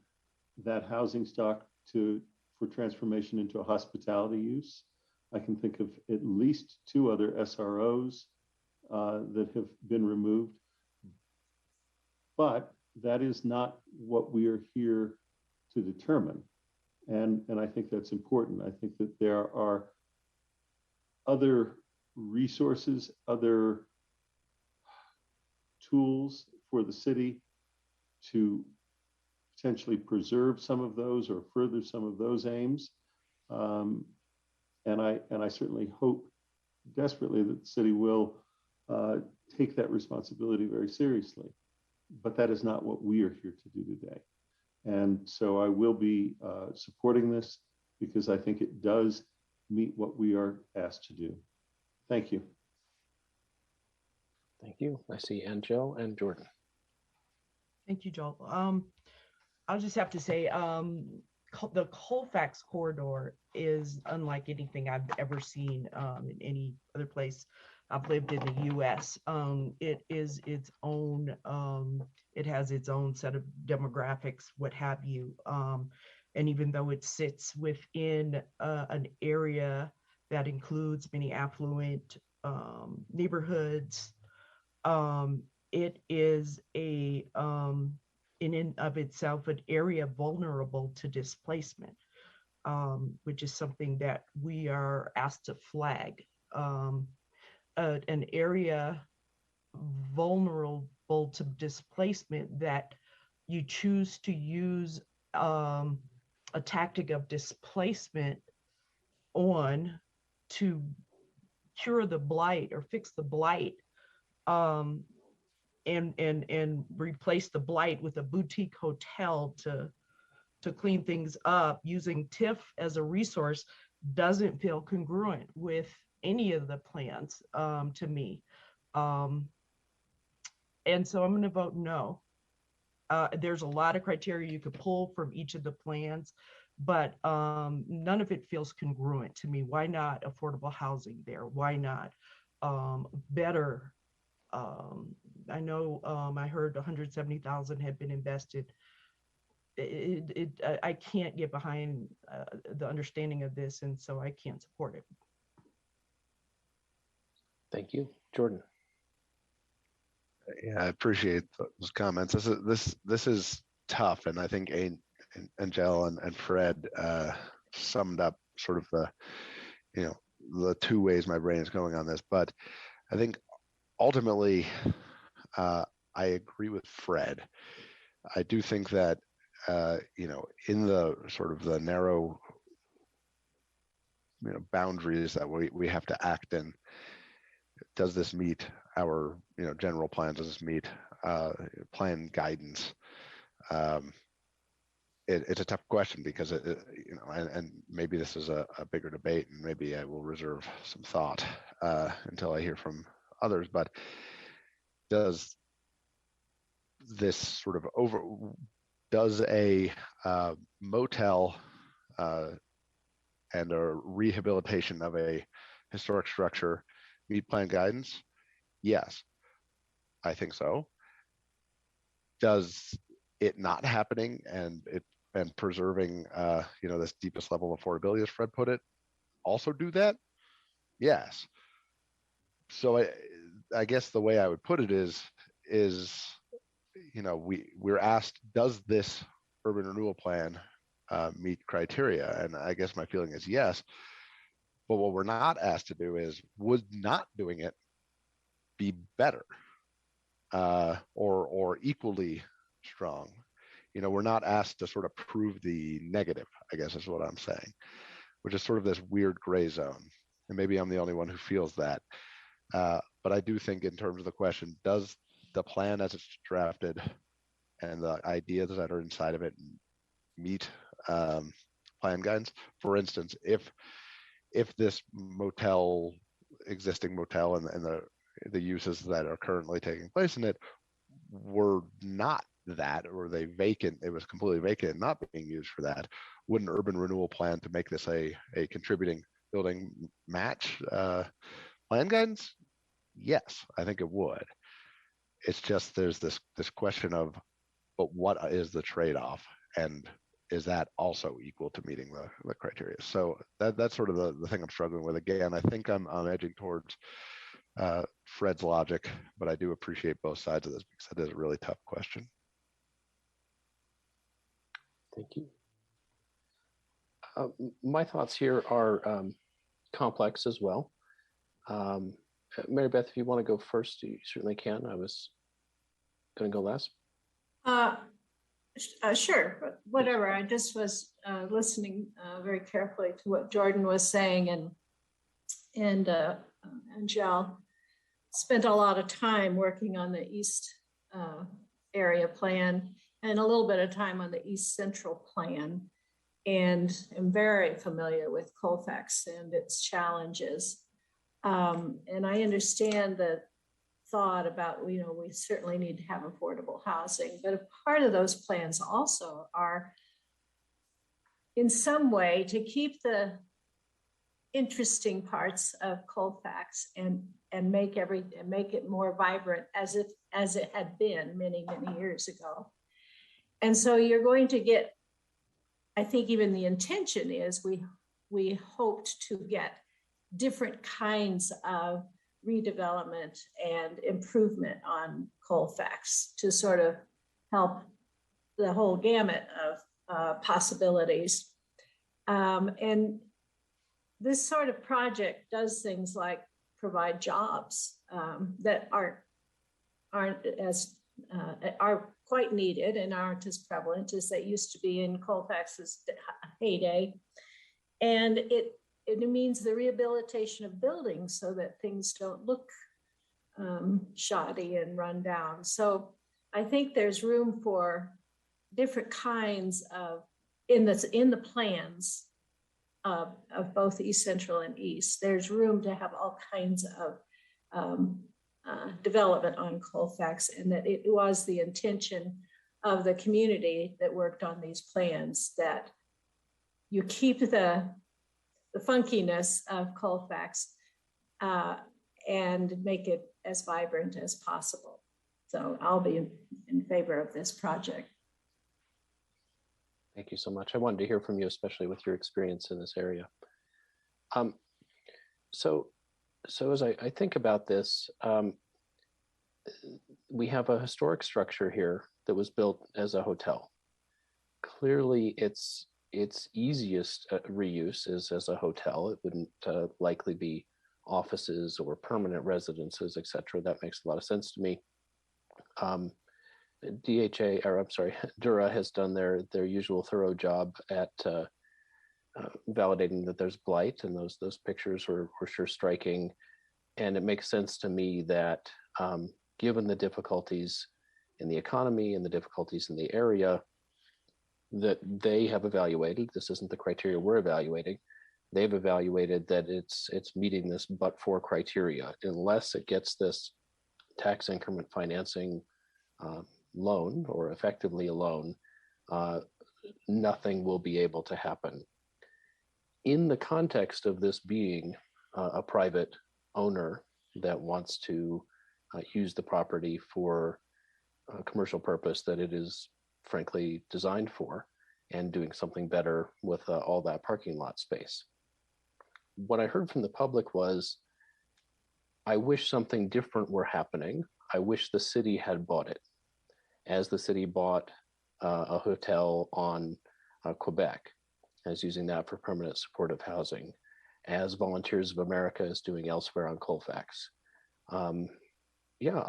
that housing stock for transformation into a hospitality use. I can think of at least 2 other SROs that have been removed, but that is not what we are here to determine. And I think that's important. I think that there are other resources, other tools for the city to potentially preserve some of those or further some of those aims. And I certainly hope desperately that the city will take that responsibility very seriously. But that is not what we are here to do today. And so I will be supporting this because I think it does meet what we are asked to do. Thank you. Thank you. I see Angelle and Jordan. Thank you, Joel. I'll just have to say, the Colfax corridor is unlike anything I've ever seen in any other place I've lived in the U.S. It is its own, it has its own set of demographics, what have you. And even though it sits within an area that includes many affluent neighborhoods, it is a, in and of itself, an area vulnerable to displacement, which is something that we are asked to flag. An area vulnerable to displacement that you choose to use a tactic of displacement on to cure the blight or fix the blight, and replace the blight with a boutique hotel to clean things up using TIFF as a resource doesn't feel congruent with any of the plans to me. And so I'm going to vote no. There's a lot of criteria you could pull from each of the plans, but none of it feels congruent to me. Why not affordable housing there? Why not better? I know I heard 170,000 had been invested. I can't get behind the understanding of this, and so I can't support it. Thank you, Jordan. Yeah, I appreciate those comments. This is tough, and I think Angelle and Fred summed up sort of the 2 ways my brain is going on this. But I think ultimately, I agree with Fred. I do think that in the sort of the narrow boundaries that we have to act in, does this meet our general plan? Does this meet plan guidance? It's a tough question because and maybe this is a bigger debate, and maybe I will reserve some thought until I hear from others. But does this sort of does a motel and a rehabilitation of a historic structure meet plan guidance? Yes, I think so. Does it not happening and preserving this deepest level of affordability, as Fred put it, also do that? Yes. So I guess the way I would put it is we're asked, does this urban renewal plan meet criteria? And I guess my feeling is yes. But what we're not asked to do is, would not doing it be better or equally strong? We're not asked to sort of prove the negative, I guess is what I'm saying, which is sort of this weird gray zone. And maybe I'm the only one who feels that. But I do think in terms of the question, does the plan as it's drafted and the ideas that are inside of it meet plan guidance? For instance, if this existing motel and the uses that are currently taking place in it were not that, or it was completely vacant and not being used for that, would an urban renewal plan to make this a contributing building match plan guidance? Yes, I think it would. It's just there's this question of, but what is the trade-off, and is that also equal to meeting the criteria? So that's sort of the thing I'm struggling with. Again, I think I'm edging towards Fred's logic, but I do appreciate both sides of this because that is a really tough question. Thank you. My thoughts here are complex as well. Mary Beth, if you want to go first, you certainly can. I was going to go last. Sure, but whatever. I just was listening very carefully to what Jordan was saying, and Angelle spent a lot of time working on the East area plan and a little bit of time on the East Central plan, and am very familiar with Colfax and its challenges. And I understand the thought about, we certainly need to have affordable housing, but a part of those plans also are in some way to keep the interesting parts of Colfax and make it more vibrant as it had been many years ago. And so you're going to get, I think even the intention is we hoped to get different kinds of redevelopment and improvement on Colfax to sort of help the whole gamut of possibilities. And this sort of project does things like provide jobs that are quite needed and aren't as prevalent as they used to be in Colfax's heyday. And it means the rehabilitation of buildings so that things don't look shoddy and run down. So I think there's room for different kinds of, in the plans of both East Central and East, there's room to have all kinds of development on Colfax, and that it was the intention of the community that worked on these plans that you keep the funkiness of Colfax and make it as vibrant as possible. So I'll be in favor of this project. Thank you so much. I wanted to hear from you, especially with your experience in this area. So as I think about this, we have a historic structure here that was built as a hotel. Clearly, its easiest reuse is as a hotel. It wouldn't likely be offices or permanent residences, etc. That makes a lot of sense to me. DURA has done their usual thorough job at validating that there's blight, and those pictures were sure striking. And it makes sense to me that given the difficulties in the economy and the difficulties in the area that they have evaluated, this isn't the criteria we're evaluating, they've evaluated that it's meeting this but-for criteria. Unless it gets this tax increment financing loan, or effectively a loan, nothing will be able to happen. In the context of this being a private owner that wants to use the property for a commercial purpose that it is frankly designed for, and doing something better with all that parking lot space. What I heard from the public was, I wish something different were happening. I wish the city had bought it, as the city bought a hotel on Quebec, as using that for permanent supportive housing, as Volunteers of America is doing elsewhere on Colfax. Yeah,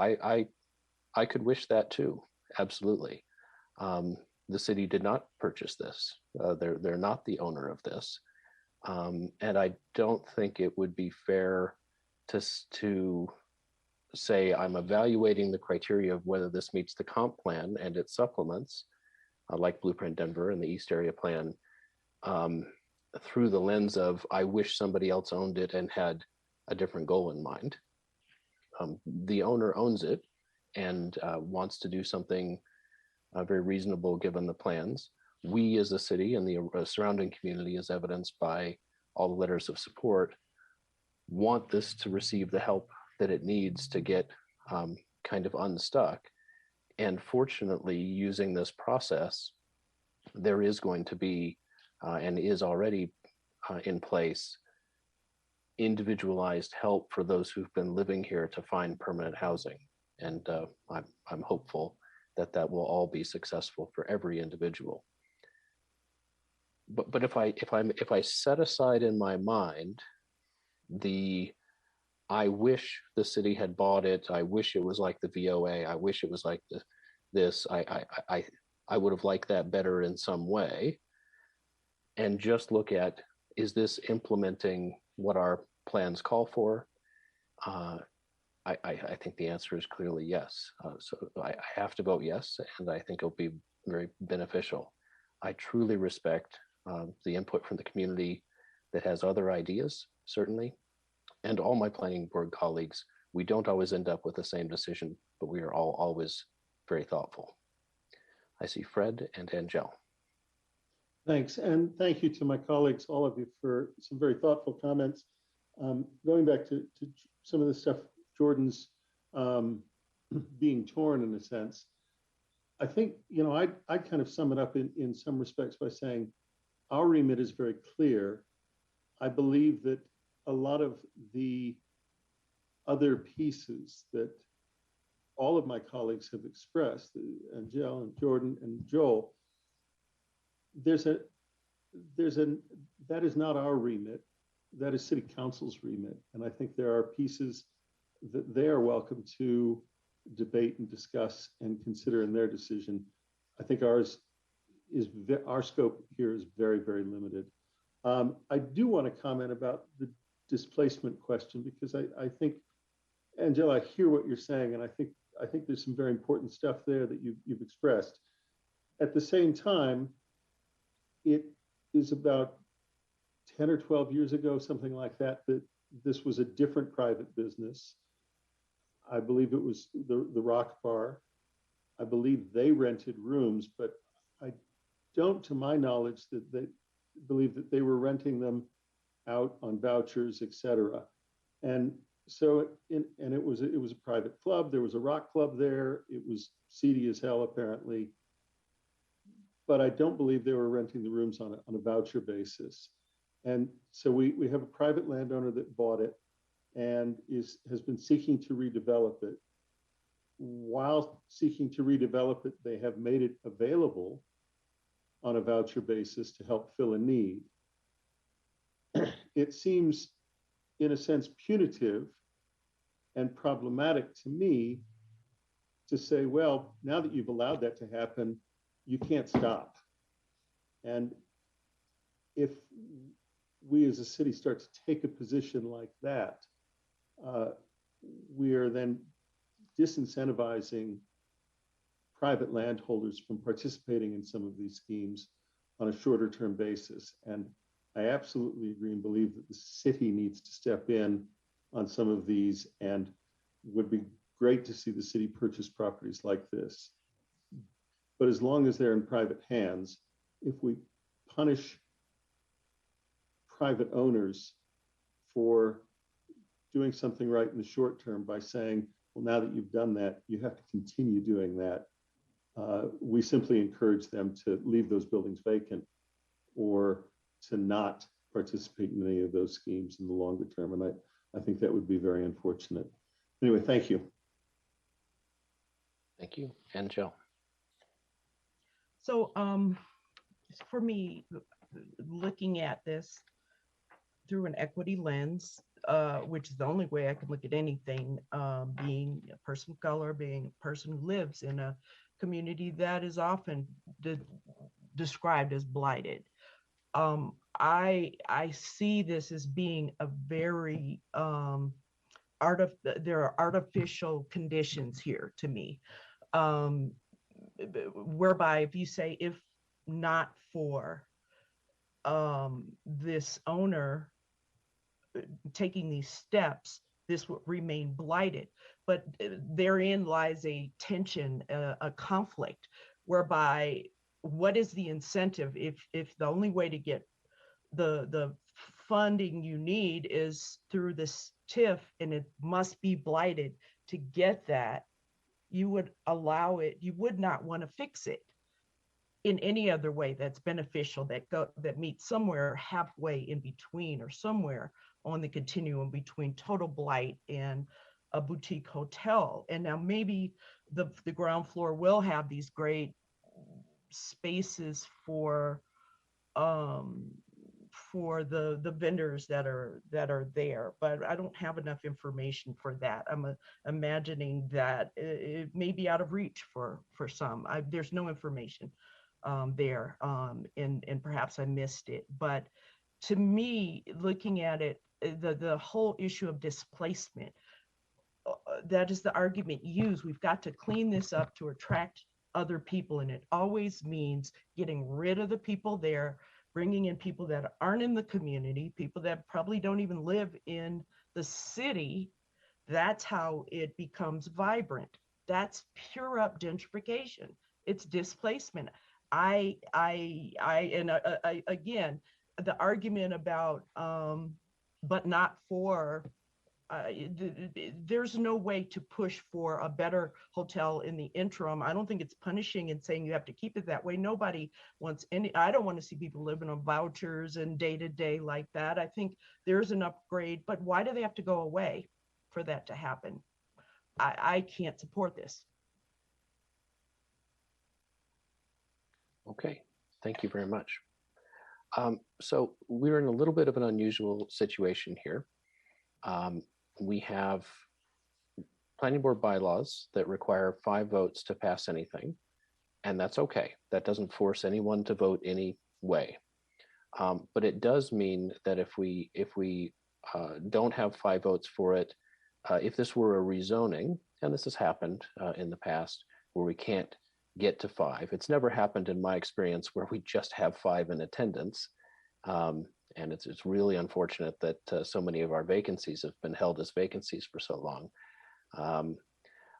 I could wish that too, absolutely. The city did not purchase this. They're not the owner of this. And I don't think it would be fair to say I'm evaluating the criteria of whether this meets the comp plan and its supplements, like Blueprint Denver and the East Area Plan, through the lens of I wish somebody else owned it and had a different goal in mind. The owner owns it and wants to do something very reasonable given the plans. We as a city and the surrounding community, as evidenced by all the letters of support, want this to receive the help that it needs to get kind of unstuck. And fortunately, using this process, there is going to be and is already in place individualized help for those who've been living here to find permanent housing. And I'm hopeful that that will all be successful for every individual. But if I set aside in my mind the I wish the city had bought it, I wish it was like the VOA, I wish it was like this, I would have liked that better in some way, and just look at, is this implementing what our plans call for? I think the answer is clearly yes. So I have to vote yes, and I think it'll be very beneficial. I truly respect the input from the community that has other ideas, certainly, and all my planning board colleagues. We don't always end up with the same decision, but we are all always very thoughtful. I see Fred and Angelle. Thanks, and thank you to my colleagues, all of you, for some very thoughtful comments. Going back to some of the stuff Jordan's being torn in a sense, I think, you know, I'd kind of sum it up in some respects by saying our remit is very clear. I believe that a lot of the other pieces that all of my colleagues have expressed, Angelle and Jordan and Joel, that is not our remit. That is City Council's remit. And I think there are pieces that they are welcome to debate and discuss and consider in their decision. I think our scope here is very, very limited. I do want to comment about the displacement question, because I think, Angela, I hear what you're saying, and I think there's some very important stuff there that you've expressed. At the same time, it is about 10 or 12 years ago, something like that, that this was a different private business. I believe it was the Rock Bar. I believe they rented rooms, but I don't, to my knowledge, that they believe that they were renting them out on vouchers, etc. And so, and it was a private club. There was a rock club there. It was seedy as hell, apparently. But I don't believe they were renting the rooms on a voucher basis. And so we have a private landowner that bought it and has been seeking to redevelop it. While seeking to redevelop it, they have made it available on a voucher basis to help fill a need. It seems, in a sense, punitive and problematic to me to say, well, now that you've allowed that to happen, you can't stop. And if we as a city start to take a position like that, we are then disincentivizing private landholders from participating in some of these schemes on a shorter term basis. And I absolutely agree and believe that the city needs to step in on some of these, and would be great to see the city purchase properties like this. But as long as they're in private hands, if we punish private owners for doing something right in the short term by saying, well, now that you've done that, you have to continue doing that, we simply encourage them to leave those buildings vacant or to not participate in any of those schemes in the longer term. And I think that would be very unfortunate. Anyway, thank you. Thank you. Angelle. So for me, looking at this through an equity lens, which is the only way I can look at anything, being a person of color, being a person who lives in a community that is often described as blighted. I see this as being a very there are artificial conditions here to me, whereby if you say, if not for this owner taking these steps, this would remain blighted. But therein lies a tension, a conflict, whereby what is the incentive if the only way to get the funding you need is through this TIFF and it must be blighted to get that, you would allow it, you would not want to fix it in any other way that's beneficial, that meets somewhere halfway in between or somewhere on the continuum between total blight and a boutique hotel. And now maybe the ground floor will have these great spaces for the vendors that are there, but I don't have enough information for that. I'm imagining that it may be out of reach for some. There's no information there, and perhaps I missed it. But to me, looking at it, the whole issue of displacement, that is the argument used. We've got to clean this up to attract other people, and it always means getting rid of the people there, bringing in people that aren't in the community, people that probably don't even live in the city. That's how it becomes vibrant. That's pure up gentrification. It's displacement. Again, the argument about but not for, there's no way to push for a better hotel in the interim. I don't think it's punishing and saying you have to keep it that way. Nobody wants I don't want to see people living on vouchers and day to day like that. I think there's an upgrade, but why do they have to go away for that to happen? I can't support this. Okay, thank you very much. So we're in a little bit of an unusual situation here. We have planning board bylaws that require 5 votes to pass anything, and that's okay. That doesn't force anyone to vote any way. But it does mean that if we don't have 5 votes for it, if this were a rezoning, and this has happened in the past where we can't get to 5, it's never happened in my experience where we just have 5 in attendance. And it's really unfortunate that so many of our vacancies have been held as vacancies for so long.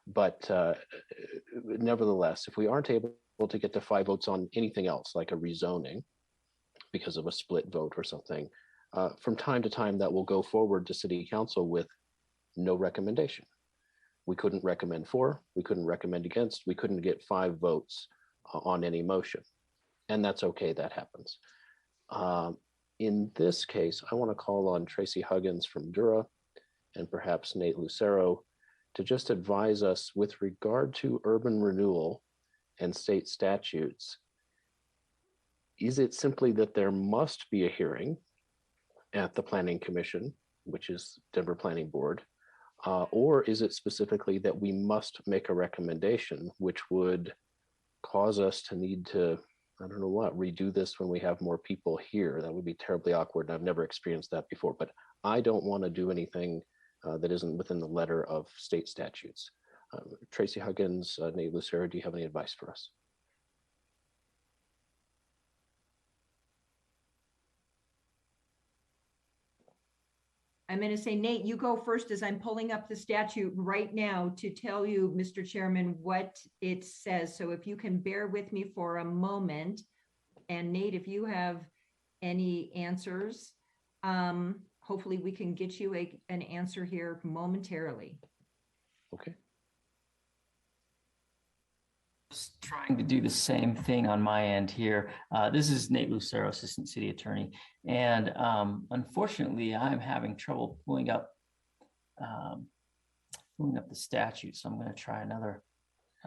But nevertheless, if we aren't able to get to 5 votes on anything else, like a rezoning, because of a split vote or something, from time to time that will go forward to City Council with no recommendation. We couldn't recommend for, we couldn't recommend against, we couldn't get 5 votes on any motion. And that's okay, that happens. In this case, I want to call on Tracy Huggins from DURA and perhaps Nate Lucero to just advise us with regard to urban renewal and state statutes. Is it simply that there must be a hearing at the Planning Commission, which is Denver Planning Board, or is it specifically that we must make a recommendation, which would cause us to need to, I don't know what, redo this when we have more people here? That would be terribly awkward, and I've never experienced that before, but I don't want to do anything that isn't within the letter of state statutes. Tracy Huggins, Nate Lucero, do you have any advice for us? I'm going to say, Nate, you go first, as I'm pulling up the statute right now to tell you, Mr. Chairman, what it says. So if you can bear with me for a moment, and Nate, if you have any answers, hopefully we can get you an answer here momentarily. Okay. Just trying to do the same thing on my end here. This is Nate Lucero, Assistant City Attorney. And unfortunately, I'm having trouble pulling up the statute. So I'm going to try another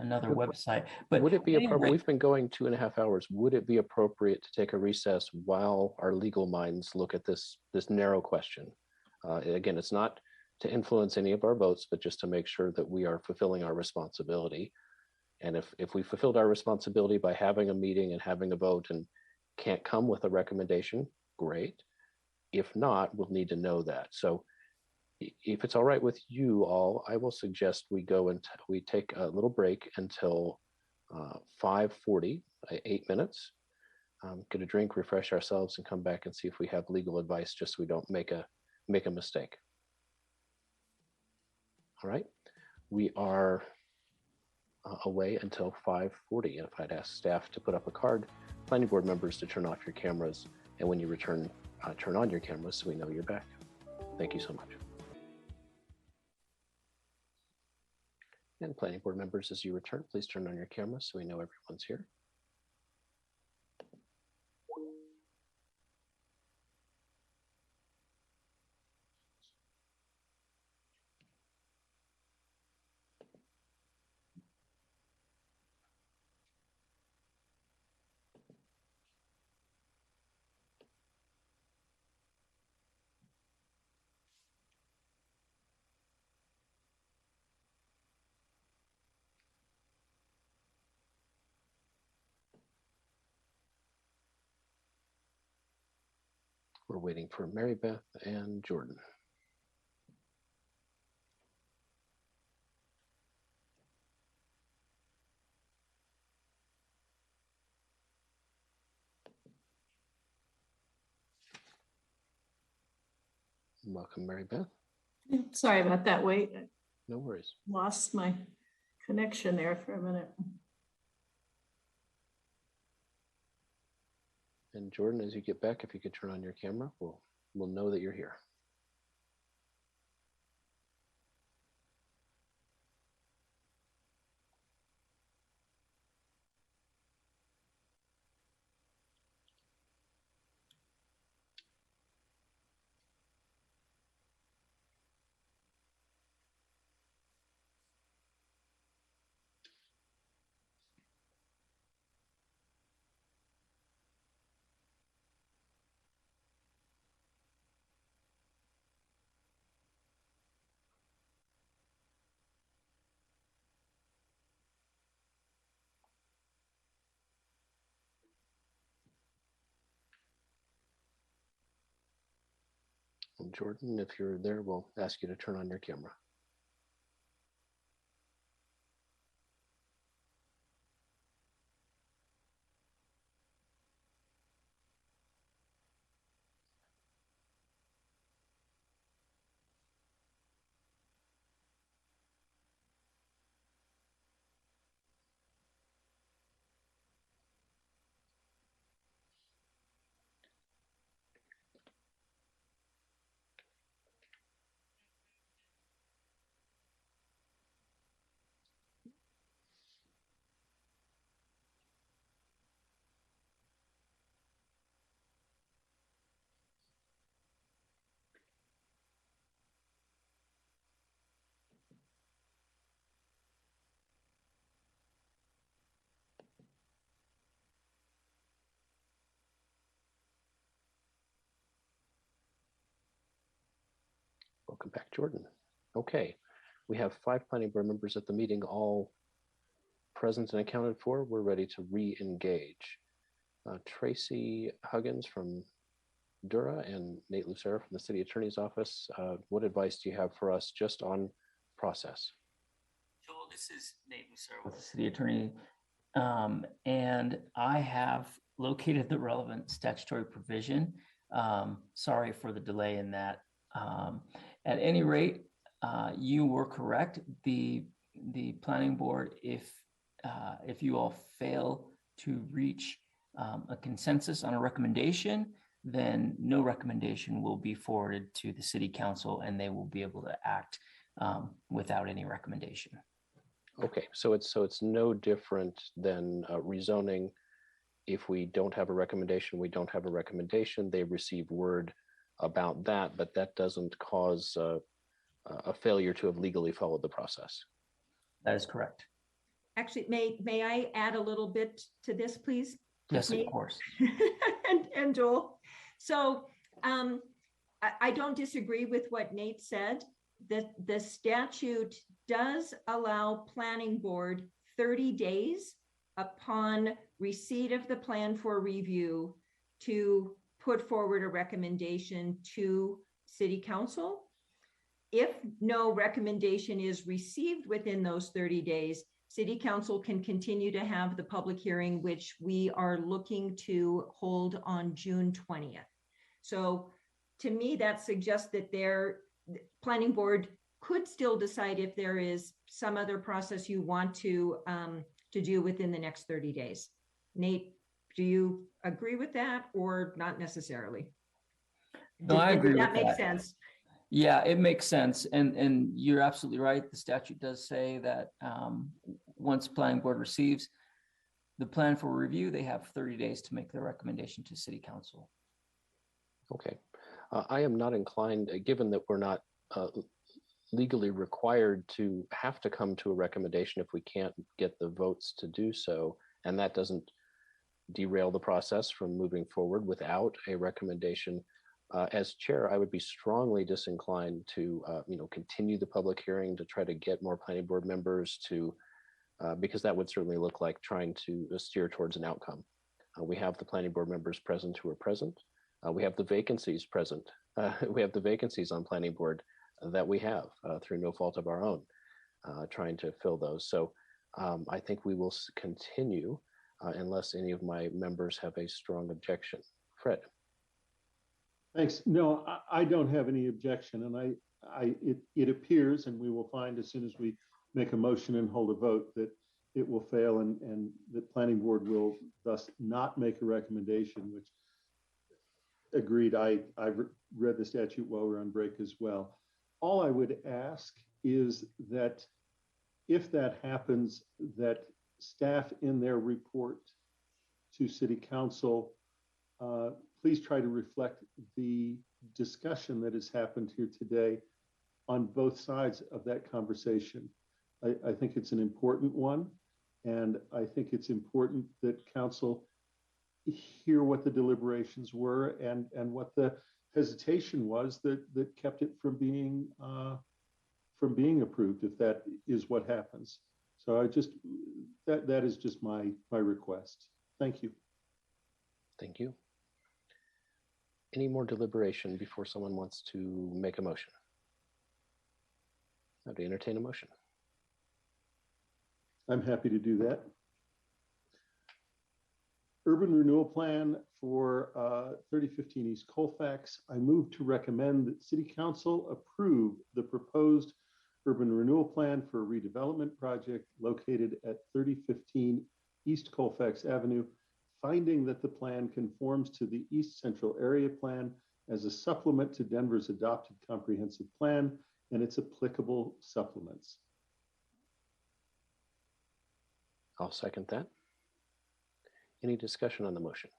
website. But would it be appropriate? We've been going 2.5 hours. Would it be appropriate to take a recess while our legal minds look at this narrow question? Again, it's not to influence any of our votes, but just to make sure that we are fulfilling our responsibility. And if we fulfilled our responsibility by having a meeting and having a vote and can't come with a recommendation, great. If not, we'll need to know that. So if it's all right with you all, I will suggest we go and we take a little break until 5:40, 8 minutes. Get a drink, refresh ourselves, and come back and see if we have legal advice, just so we don't make a mistake. All right, we are away until 5:40. And if I'd ask staff to put up a card, planning board members to turn off your cameras, and when you return, turn on your cameras so we know you're back. Thank you so much. And planning board members, as you return, please turn on your cameras so we know everyone's here. We're waiting for Mary Beth and Jordan. Welcome, Mary Beth. Sorry about that wait. No worries. Lost my connection there for a minute. And Jordan, as you get back, if you could turn on your camera, we'll know that you're here. And Jordan, if you're there, we'll ask you to turn on your camera. Welcome back, Jordan. Okay, we have 5 planning board members at the meeting, all present and accounted for. We're ready to re-engage. Tracy Huggins from DURA and Nate Lucero from the City Attorney's Office. What advice do you have for us just on process? Joel, this is Nate Lucero with the City Attorney. And I have located the relevant statutory provision. Sorry for the delay in that. At any rate, you were correct. The planning board, if you all fail to reach a consensus on a recommendation, then no recommendation will be forwarded to the city council and they will be able to act without any recommendation. Okay, so it's no different than rezoning. If we don't have a recommendation, we don't have a recommendation. They receive word about that, but that doesn't cause a failure to have legally followed the process. That is correct. Actually, may I add a little bit to this, please? Yes, Nate? of course. and Joel. So I don't disagree with what Nate said. The statute does allow planning board 30 days upon receipt of the plan for review to put forward a recommendation to City Council. If no recommendation is received within those 30 days, City Council can continue to have the public hearing, which we are looking to hold on June 20th. So to me, that suggests that their planning board could still decide if there is some other process you want to do within the next 30 days. Nate, do you agree with that or not necessarily? No, I agree with that. that. Makes sense. Yeah, it makes sense. And you're absolutely right. The statute does say that once planning board receives the plan for review, they have 30 days to make their recommendation to City Council. Okay. I am not inclined, given that we're not legally required to have to come to a recommendation if we can't get the votes to do so, and that doesn't derail the process from moving forward without a recommendation. As chair, I would be strongly disinclined to continue the public hearing to try to get more planning board members to, because that would certainly look like trying to steer towards an outcome. We have the planning board members present who are present. We have the vacancies present. We have the vacancies on planning board that we have through no fault of our own, trying to fill those. So I think we will continue unless any of my members have a strong objection. Fred. Thanks. No, I don't have any objection, and it appears, and we will find as soon as we make a motion and hold a vote, that it will fail, and the planning board will thus not make a recommendation. Which, agreed. I've read the statute while we're on break as well. All I would ask is that if that happens, that staff in their report to City Council, please try to reflect the discussion that has happened here today on both sides of that conversation. I think it's an important one, and I think it's important that Council hear what the deliberations were and what the hesitation was that kept it from being approved, if that is what happens. So I just that is just my request. Thank you. Thank you. Any more deliberation before someone wants to make a motion? I'd entertain a motion. I'm happy to do that. Urban Renewal Plan for 3015 East Colfax. I move to recommend that City Council approve the proposed Urban Renewal Plan for a redevelopment project located at 3015 East Colfax Avenue, finding that the plan conforms to the East Central Area Plan as a supplement to Denver's adopted comprehensive plan and its applicable supplements. I'll second that. Any discussion on the motion?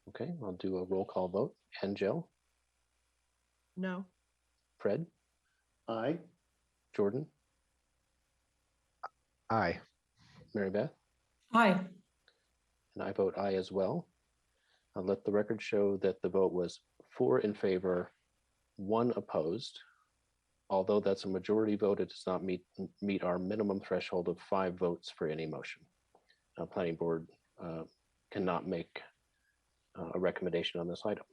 Okay, I'll do a roll call vote. Angelle? No. Fred? Aye. Jordan? Aye. Mary Beth? Aye. And I vote aye as well. I'll let the record show that the vote was 4 in favor, 1 opposed. Although that's a majority vote, it does not meet our minimum threshold of 5 votes for any motion. Planning board cannot make a recommendation on this item.